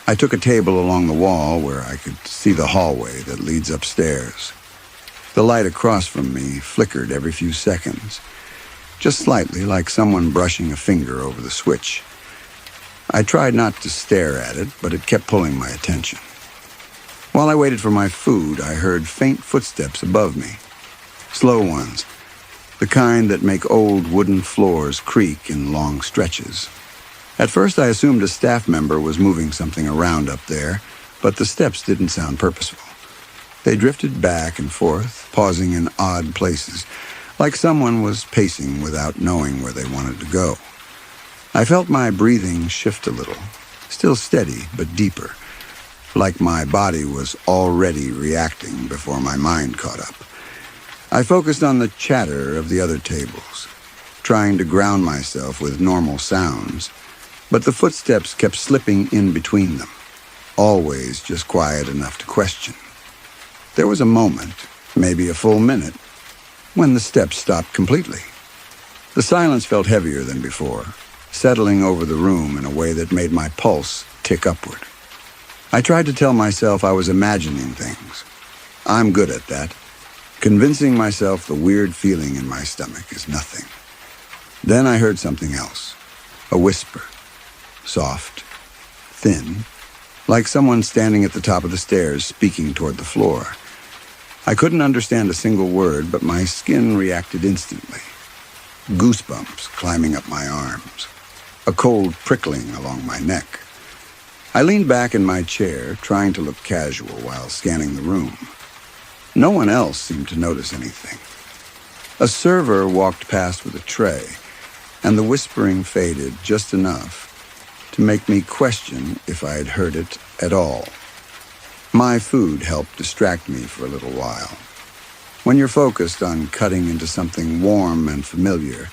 I took a table along the wall where I could see the hallway that leads upstairs. The light across from me flickered every few seconds, just slightly, like someone brushing a finger over the switch. I tried not to stare at it, but it kept pulling my attention. While I waited for my food, I heard faint footsteps above me. Slow ones, the kind that make old wooden floors creak in long stretches. At first I assumed a staff member was moving something around up there, but the steps didn't sound purposeful. They drifted back and forth, pausing in odd places, like someone was pacing without knowing where they wanted to go. I felt my breathing shift a little, still steady but deeper, like my body was already reacting before my mind caught up. I focused on the chatter of the other tables, trying to ground myself with normal sounds, but the footsteps kept slipping in between them, always just quiet enough to question. There was a moment, maybe a full minute, when the steps stopped completely. The silence felt heavier than before, settling over the room in a way that made my pulse tick upward. I tried to tell myself I was imagining things. I'm good at that. Convincing myself the weird feeling in my stomach is nothing. Then I heard something else, a whisper, soft, thin, like someone standing at the top of the stairs speaking toward the floor. I couldn't understand a single word, but my skin reacted instantly. Goosebumps climbing up my arms, a cold prickling along my neck. I leaned back in my chair, trying to look casual while scanning the room. No one else seemed to notice anything. A server walked past with a tray, and the whispering faded just enough to make me question if I had heard it at all. My food helped distract me for a little while. When you're focused on cutting into something warm and familiar,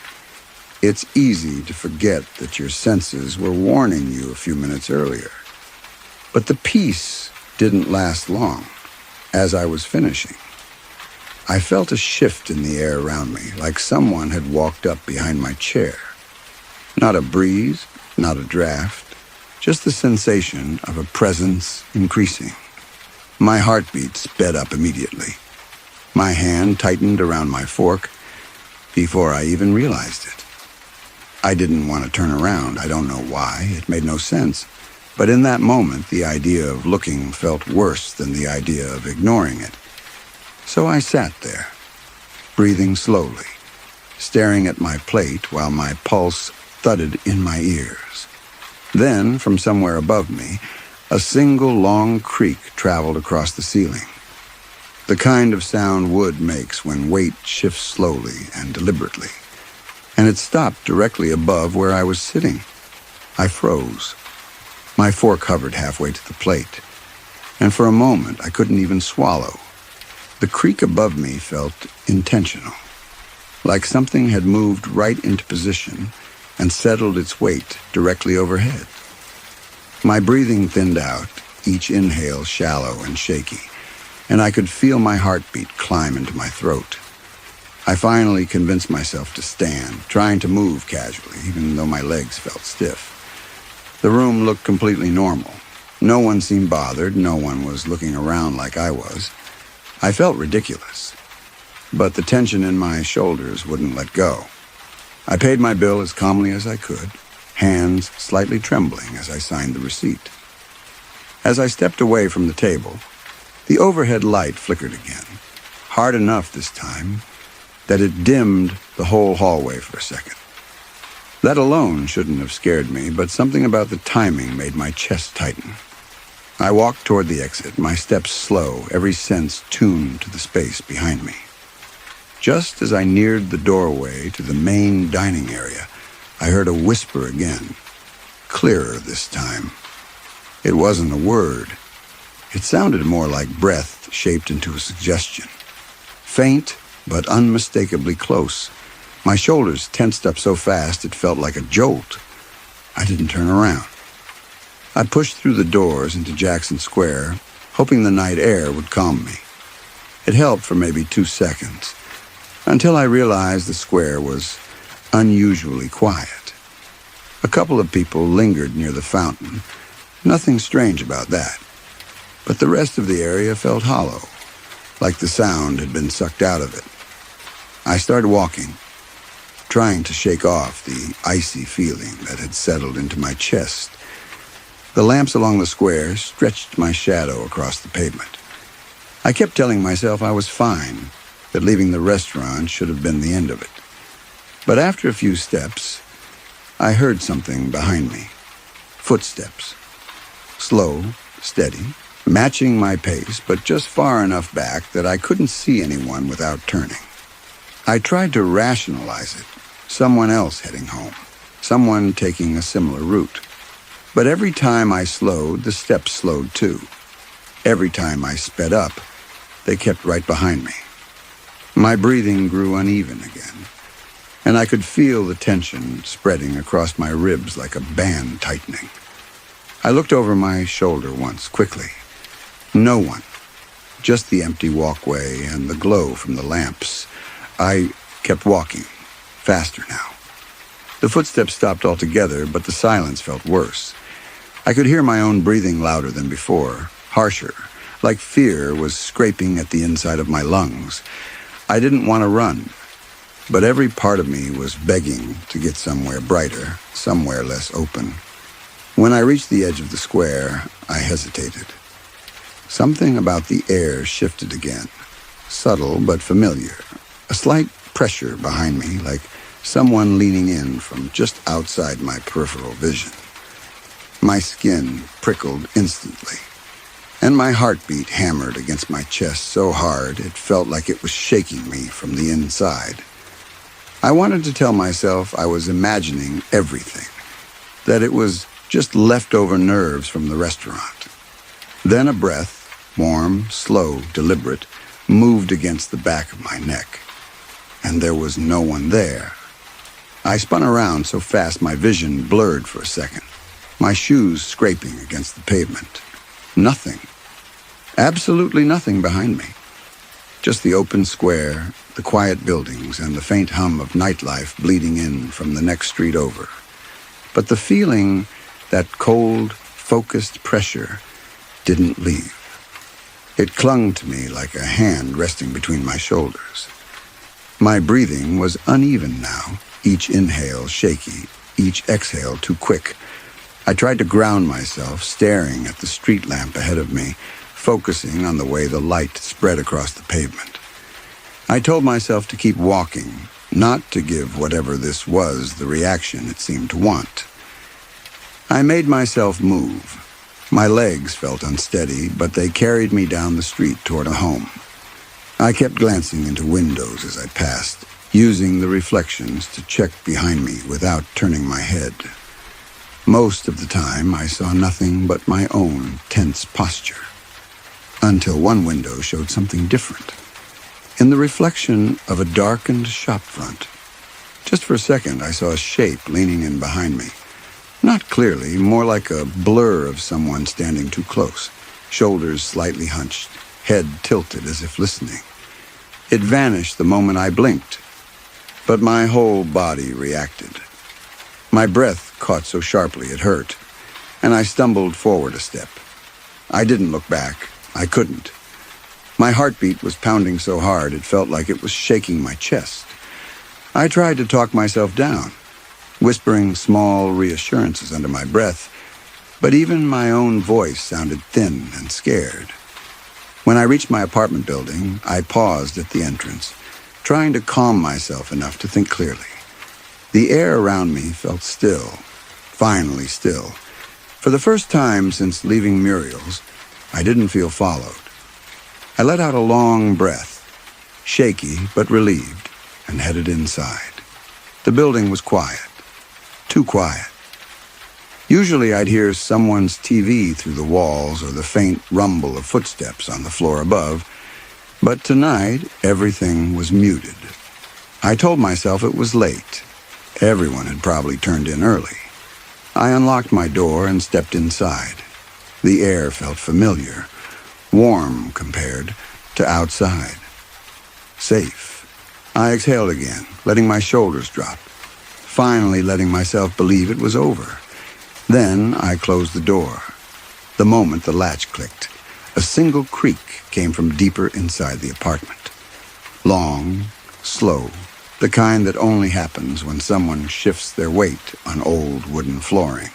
it's easy to forget that your senses were warning you a few minutes earlier. But the peace didn't last long. As I was finishing, I felt a shift in the air around me, like someone had walked up behind my chair. Not a breeze, not a draft, just the sensation of a presence increasing. My heartbeat sped up immediately. My hand tightened around my fork before I even realized it. I didn't want to turn around. I don't know why. It made no sense. But in that moment, the idea of looking felt worse than the idea of ignoring it. So I sat there, breathing slowly, staring at my plate while my pulse thudded in my ears. Then, from somewhere above me, a single long creak traveled across the ceiling. The kind of sound wood makes when weight shifts slowly and deliberately. And it stopped directly above where I was sitting. I froze. My fork hovered halfway to the plate, and for a moment I couldn't even swallow. The creak above me felt intentional, like something had moved right into position and settled its weight directly overhead. My breathing thinned out, each inhale shallow and shaky, and I could feel my heartbeat climb into my throat. I finally convinced myself to stand, trying to move casually, even though my legs felt stiff. The room looked completely normal. No one seemed bothered. No one was looking around like I was. I felt ridiculous, but the tension in my shoulders wouldn't let go. I paid my bill as calmly as I could, hands slightly trembling as I signed the receipt. As I stepped away from the table, the overhead light flickered again, hard enough this time that it dimmed the whole hallway for a second. That alone shouldn't have scared me, but something about the timing made my chest tighten. I walked toward the exit, my steps slow, every sense tuned to the space behind me. Just as I neared the doorway to the main dining area, I heard a whisper again, clearer this time. It wasn't a word. It sounded more like breath shaped into a suggestion. Faint, but unmistakably close. My shoulders tensed up so fast it felt like a jolt. I didn't turn around. I pushed through the doors into Jackson Square, hoping the night air would calm me. It helped for maybe 2 seconds. until I realized the square was unusually quiet. A couple of people lingered near the fountain. Nothing strange about that. But the rest of the area felt hollow, like the sound had been sucked out of it. I started walking, trying to shake off the icy feeling that had settled into my chest. The lamps along the square stretched my shadow across the pavement. I kept telling myself I was fine, that leaving the restaurant should have been the end of it. But after a few steps, I heard something behind me. Footsteps. Slow, steady, matching my pace, but just far enough back that I couldn't see anyone without turning. I tried to rationalize it. Someone else heading home. Someone taking a similar route. But every time I slowed, the steps slowed too. Every time I sped up, they kept right behind me. My breathing grew uneven again, and I could feel the tension spreading across my ribs like a band tightening. I looked over my shoulder once, quickly. No one. Just the empty walkway and the glow from the lamps. I kept walking, faster now. The footsteps stopped altogether, but the silence felt worse. I could hear my own breathing louder than before, harsher, like fear was scraping at the inside of my lungs. I didn't want to run, but every part of me was begging to get somewhere brighter, somewhere less open. When I reached the edge of the square, I hesitated. Something about the air shifted again, subtle but familiar. A slight pressure behind me, like someone leaning in from just outside my peripheral vision. My skin prickled instantly, and my heartbeat hammered against my chest so hard it felt like it was shaking me from the inside. I wanted to tell myself I was imagining everything, that it was just leftover nerves from the restaurant. Then a breath, warm, slow, deliberate, moved against the back of my neck. And there was no one there. I spun around so fast my vision blurred for a second, my shoes scraping against the pavement. Nothing. Absolutely nothing behind me. Just the open square, the quiet buildings, and the faint hum of nightlife bleeding in from the next street over. But the feeling, that cold, focused pressure, didn't leave. It clung to me like a hand resting between my shoulders. My breathing was uneven now, each inhale shaky, each exhale too quick. I tried to ground myself, staring at the street lamp ahead of me, focusing on the way the light spread across the pavement. I told myself to keep walking, not to give whatever this was the reaction it seemed to want. I made myself move. My legs felt unsteady, but they carried me down the street toward a home. I kept glancing into windows as I passed, using the reflections to check behind me without turning my head. Most of the time, I saw nothing but my own tense posture, until one window showed something different. In the reflection of a darkened shop front, just for a second, I saw a shape leaning in behind me. Not clearly, more like a blur of someone standing too close, shoulders slightly hunched, head tilted as if listening. It vanished the moment I blinked, but my whole body reacted. My breath caught so sharply it hurt, and I stumbled forward a step. I didn't look back. I couldn't. My heartbeat was pounding so hard it felt like it was shaking my chest. I tried to talk myself down, whispering small reassurances under my breath, but even my own voice sounded thin and scared. When I reached my apartment building, I paused at the entrance, trying to calm myself enough to think clearly. The air around me felt still, finally still. For the first time since leaving Muriel's, I didn't feel followed. I let out a long breath, shaky but relieved, and headed inside. The building was quiet, too quiet. Usually I'd hear someone's TV through the walls or the faint rumble of footsteps on the floor above, but tonight everything was muted. I told myself it was late. Everyone had probably turned in early. I unlocked my door and stepped inside. The air felt familiar, warm compared to outside. Safe, I exhaled again, letting my shoulders drop, finally letting myself believe it was over. Then I closed the door. The moment the latch clicked, a single creak came from deeper inside the apartment. Long, slow, the kind that only happens when someone shifts their weight on old wooden flooring.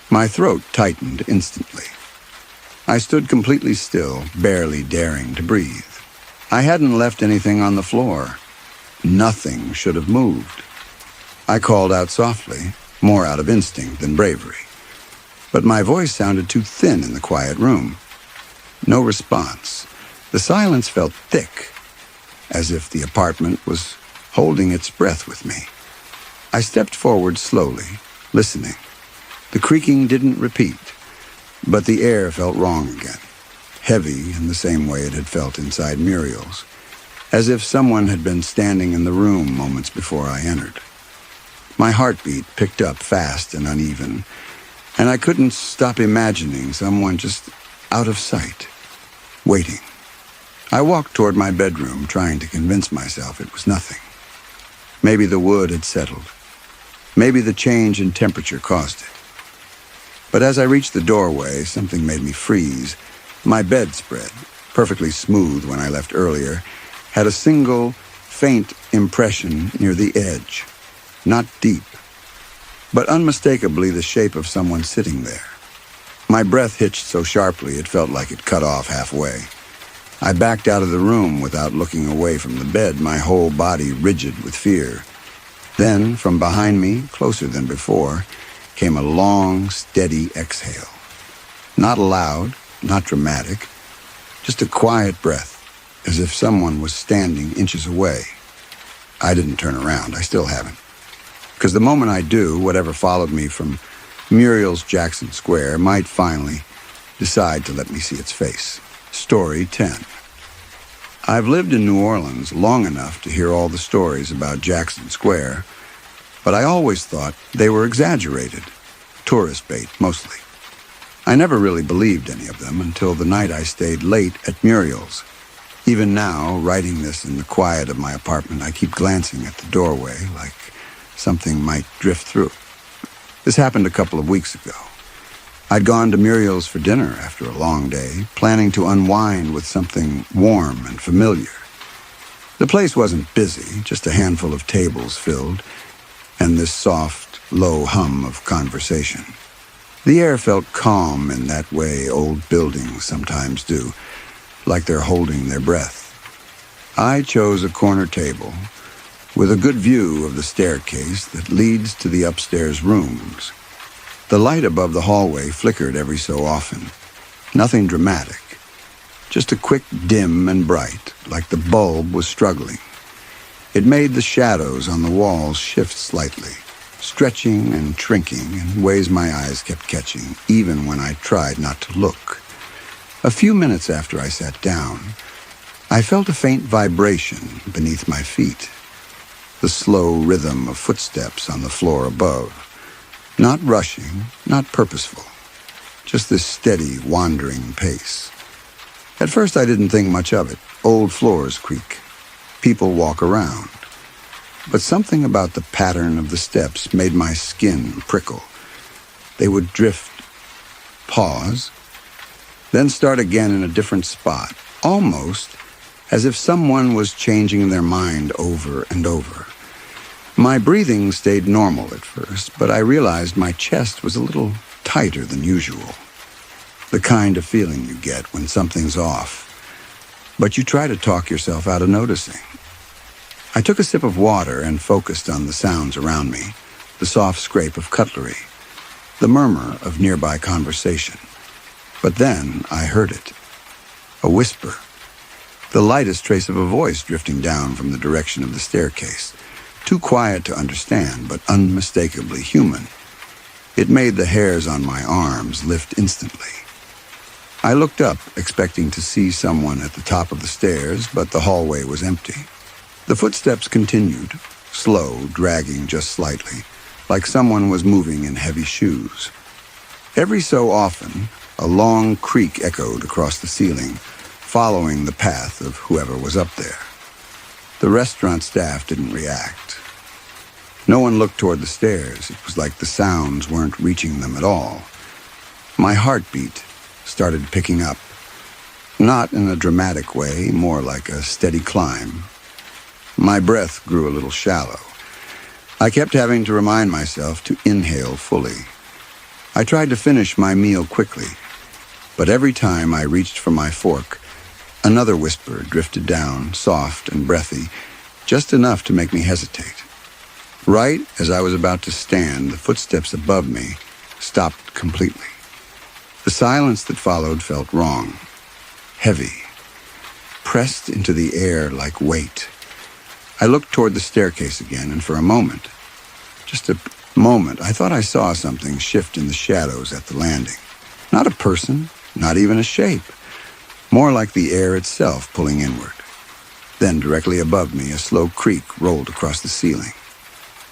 My throat tightened instantly. I stood completely still, barely daring to breathe. I hadn't left anything on the floor. Nothing should have moved. I called out softly, more out of instinct than bravery. But my voice sounded too thin in the quiet room. No response. The silence felt thick, as if the apartment was holding its breath with me. I stepped forward slowly, listening. The creaking didn't repeat, but the air felt wrong again, heavy in the same way it had felt inside Muriel's, as if someone had been standing in the room moments before I entered. My heartbeat picked up fast and uneven, and I couldn't stop imagining someone just out of sight, waiting. I walked toward my bedroom, trying to convince myself it was nothing. Maybe the wood had settled. Maybe the change in temperature caused it. But as I reached the doorway, something made me freeze. My bedspread, perfectly smooth when I left earlier, had a single, faint impression near the edge. Not deep, but unmistakably the shape of someone sitting there. My breath hitched so sharply it felt like it cut off halfway. I backed out of the room without looking away from the bed, my whole body rigid with fear. Then, from behind me, closer than before, came a long, steady exhale. Not loud, not dramatic, just a quiet breath, as if someone was standing inches away. I didn't turn around. I still haven't. Because the moment I do, whatever followed me from Muriel's Jackson Square might finally decide to let me see its face. Story 10. I've lived in New Orleans long enough to hear all the stories about Jackson Square, but I always thought they were exaggerated, tourist bait mostly. I never really believed any of them until the night I stayed late at Muriel's. Even now, writing this in the quiet of my apartment, I keep glancing at the doorway like something might drift through. This happened a couple of weeks ago. I'd gone to Muriel's for dinner after a long day, planning to unwind with something warm and familiar. The place wasn't busy, just a handful of tables filled, and this soft, low hum of conversation. The air felt calm in that way old buildings sometimes do, like they're holding their breath. I chose a corner table with a good view of the staircase that leads to the upstairs rooms. The light above the hallway flickered every so often. Nothing dramatic, just a quick dim and bright, like the bulb was struggling. It made the shadows on the walls shift slightly, stretching and shrinking in ways my eyes kept catching, even when I tried not to look. A few minutes after I sat down, I felt a faint vibration beneath my feet, the slow rhythm of footsteps on the floor above. Not rushing, not purposeful, just this steady, wandering pace. At first I didn't think much of it. Old floors creak. People walk around. But something about the pattern of the steps made my skin prickle. They would drift, pause, then start again in a different spot, almost as if someone was changing their mind over and over. My breathing stayed normal at first, but I realized my chest was a little tighter than usual. The kind of feeling you get when something's off, but you try to talk yourself out of noticing. I took a sip of water and focused on the sounds around me, the soft scrape of cutlery, the murmur of nearby conversation. But then I heard it, a whisper, the lightest trace of a voice drifting down from the direction of the staircase. Too quiet to understand, but unmistakably human. It made the hairs on my arms lift instantly. I looked up, expecting to see someone at the top of the stairs, but the hallway was empty. The footsteps continued, slow, dragging just slightly, like someone was moving in heavy shoes. Every so often, a long creak echoed across the ceiling, following the path of whoever was up there. The restaurant staff didn't react. No one looked toward the stairs. It was like the sounds weren't reaching them at all. My heartbeat started picking up. Not in a dramatic way, more like a steady climb. My breath grew a little shallow. I kept having to remind myself to inhale fully. I tried to finish my meal quickly, but every time I reached for my fork, another whisper drifted down, soft and breathy, just enough to make me hesitate. Right as I was about to stand, the footsteps above me stopped completely. The silence that followed felt wrong, heavy, pressed into the air like weight. I looked toward the staircase again, and for a moment, just a moment, I thought I saw something shift in the shadows at the landing. Not a person, not even a shape. More like the air itself pulling inward. Then, directly above me, a slow creak rolled across the ceiling,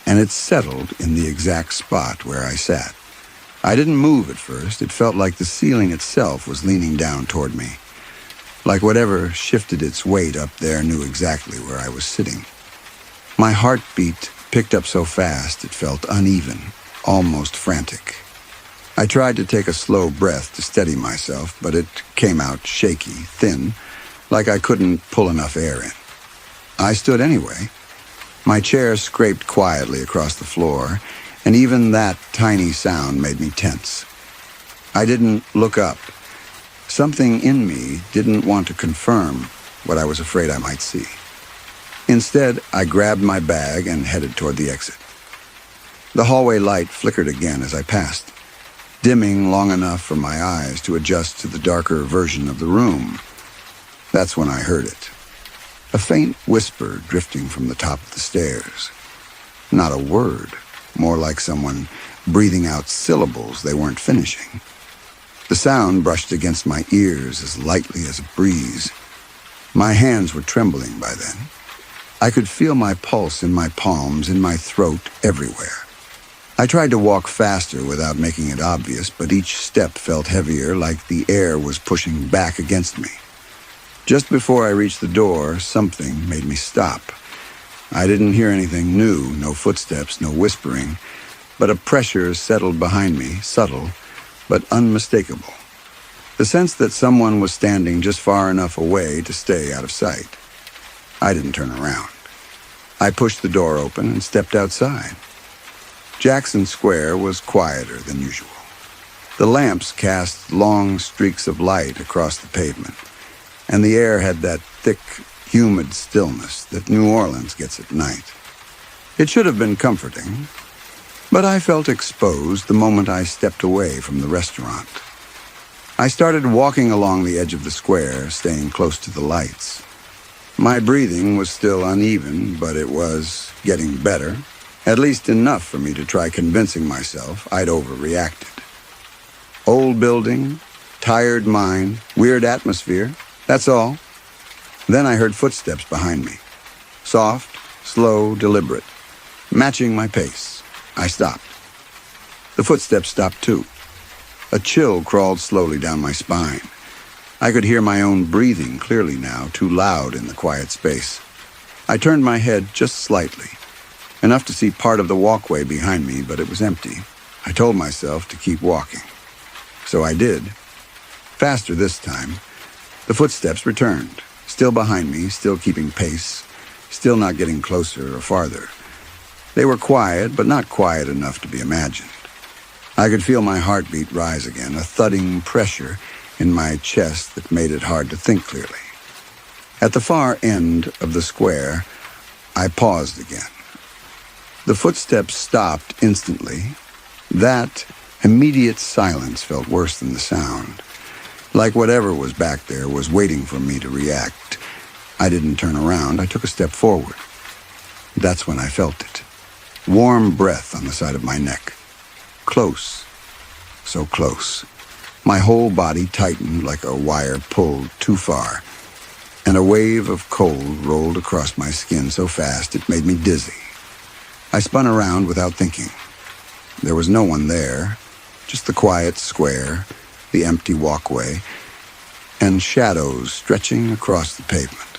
and it settled in the exact spot where I sat. I didn't move at first. It felt like the ceiling itself was leaning down toward me, like whatever shifted its weight up there knew exactly where I was sitting. My heartbeat picked up so fast it felt uneven, almost frantic. I tried to take a slow breath to steady myself, but it came out shaky, thin, like I couldn't pull enough air in. I stood anyway. My chair scraped quietly across the floor, and even that tiny sound made me tense. I didn't look up. Something in me didn't want to confirm what I was afraid I might see. Instead, I grabbed my bag and headed toward the exit. The hallway light flickered again as I passed, dimming long enough for my eyes to adjust to the darker version of the room. That's when I heard it. A faint whisper drifting from the top of the stairs. Not a word, more like someone breathing out syllables they weren't finishing. The sound brushed against my ears as lightly as a breeze. My hands were trembling by then. I could feel my pulse in my palms, in my throat, everywhere. I tried to walk faster without making it obvious, but each step felt heavier, like the air was pushing back against me. Just before I reached the door, something made me stop. I didn't hear anything new, no footsteps, no whispering, but a pressure settled behind me, subtle, but unmistakable. The sense that someone was standing just far enough away to stay out of sight. I didn't turn around. I pushed the door open and stepped outside. Jackson Square was quieter than usual. The lamps cast long streaks of light across the pavement, and the air had that thick, humid stillness that New Orleans gets at night. It should have been comforting, but I felt exposed the moment I stepped away from the restaurant. I started walking along the edge of the square, staying close to the lights. My breathing was still uneven, but it was getting better, at least enough for me to try convincing myself I'd overreacted. Old building, tired mind, weird atmosphere, that's all. Then I heard footsteps behind me. Soft, slow, deliberate, matching my pace. I stopped. The footsteps stopped too. A chill crawled slowly down my spine. I could hear my own breathing clearly now, too loud in the quiet space. I turned my head just slightly, enough to see part of the walkway behind me, but it was empty. I told myself to keep walking. So I did. Faster this time. The footsteps returned, still behind me, still keeping pace, still not getting closer or farther. They were quiet, but not quiet enough to be imagined. I could feel my heartbeat rise again, a thudding pressure in my chest that made it hard to think clearly. At the far end of the square, I paused again. The footsteps stopped instantly. That immediate silence felt worse than the sound. Like whatever was back there was waiting for me to react. I didn't turn around. I took a step forward. That's when I felt it. Warm breath on the side of my neck. Close. So close. My whole body tightened like a wire pulled too far, and a wave of cold rolled across my skin so fast it made me dizzy. I spun around without thinking. There was no one there, just the quiet square, the empty walkway, and shadows stretching across the pavement.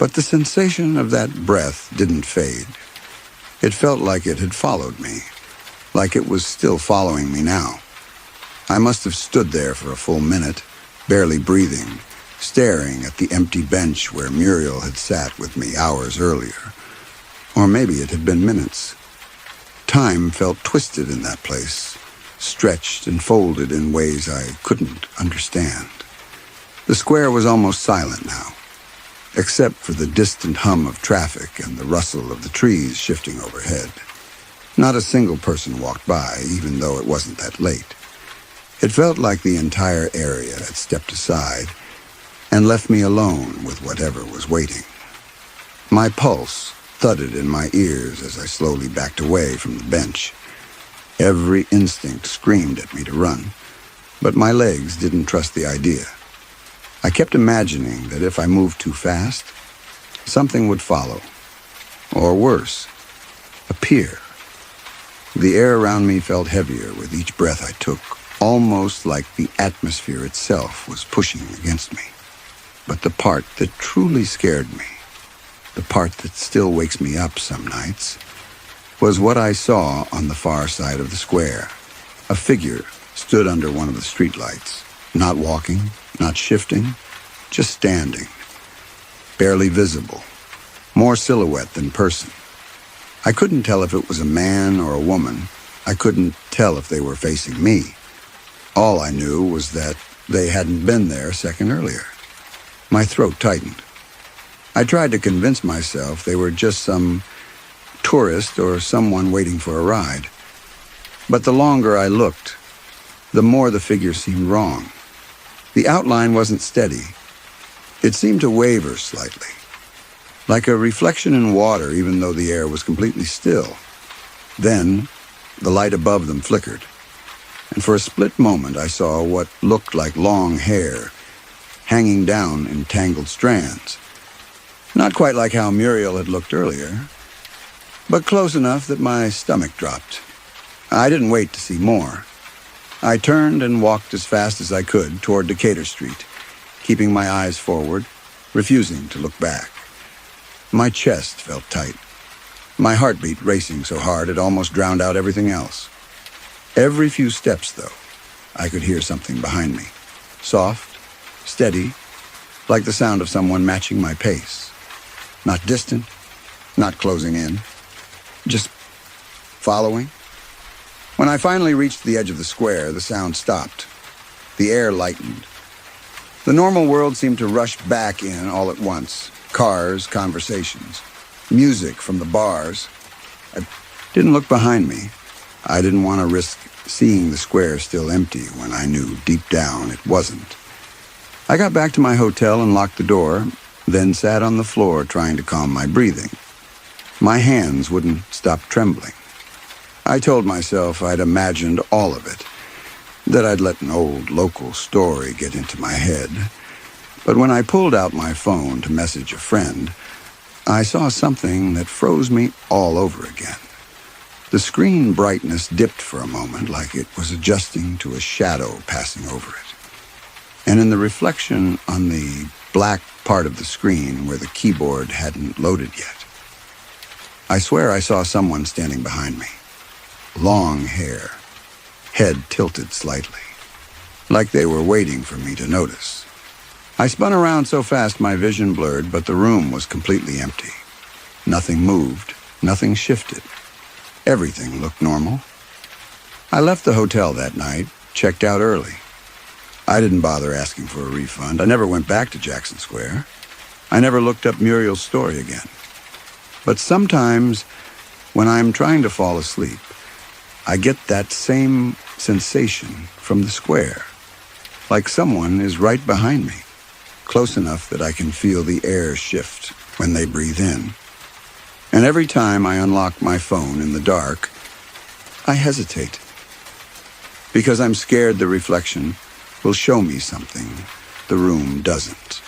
But the sensation of that breath didn't fade. It felt like it had followed me, like it was still following me now. I must have stood there for a full minute, barely breathing, staring at the empty bench where Muriel had sat with me hours earlier. Or maybe it had been minutes. Time felt twisted in that place, stretched and folded in ways I couldn't understand. The square was almost silent now, except for the distant hum of traffic and the rustle of the trees shifting overhead. Not a single person walked by, even though it wasn't that late. It felt like the entire area had stepped aside and left me alone with whatever was waiting. My pulse thudded in my ears as I slowly backed away from the bench. Every instinct screamed at me to run, but my legs didn't trust the idea. I kept imagining that if I moved too fast, something would follow, or worse, appear. The air around me felt heavier with each breath I took, almost like the atmosphere itself was pushing against me. But the part that truly scared me, the part that still wakes me up some nights, was what I saw on the far side of the square. A figure stood under one of the streetlights, not walking, not shifting, just standing, barely visible, more silhouette than person. I couldn't tell if it was a man or a woman. I couldn't tell if they were facing me. All I knew was that they hadn't been there a second earlier. My throat tightened. I tried to convince myself they were just some tourist or someone waiting for a ride. But the longer I looked, the more the figure seemed wrong. The outline wasn't steady. It seemed to waver slightly, like a reflection in water even though the air was completely still. Then, the light above them flickered, and for a split moment I saw what looked like long hair hanging down in tangled strands. Not quite like how Muriel had looked earlier, but close enough that my stomach dropped. I didn't wait to see more. I turned and walked as fast as I could toward Decatur Street, keeping my eyes forward, refusing to look back. My chest felt tight, my heartbeat racing so hard it almost drowned out everything else. Every few steps, though, I could hear something behind me, soft, steady, like the sound of someone matching my pace. Not distant, not closing in, just following. When I finally reached the edge of the square, the sound stopped. The air lightened. The normal world seemed to rush back in all at once. Cars, conversations, music from the bars. I didn't look behind me. I didn't want to risk seeing the square still empty when I knew deep down it wasn't. I got back to my hotel and locked the door, then sat on the floor trying to calm my breathing. My hands wouldn't stop trembling. I told myself I'd imagined all of it, that I'd let an old local story get into my head. But when I pulled out my phone to message a friend, I saw something that froze me all over again. The screen brightness dipped for a moment like it was adjusting to a shadow passing over it. And in the reflection on the black part of the screen where the keyboard hadn't loaded yet, I swear I saw someone standing behind me. Long hair, head tilted slightly, like they were waiting for me to notice. I spun around so fast my vision blurred, but the room was completely empty. Nothing moved, nothing shifted. Everything looked normal. I left the hotel that night, checked out early. I didn't bother asking for a refund. I never went back to Jackson Square. I never looked up Muriel's story again. But sometimes, when I'm trying to fall asleep, I get that same sensation from the square, like someone is right behind me, close enough that I can feel the air shift when they breathe in. And every time I unlock my phone in the dark, I hesitate, because I'm scared the reflection will show me something the room doesn't.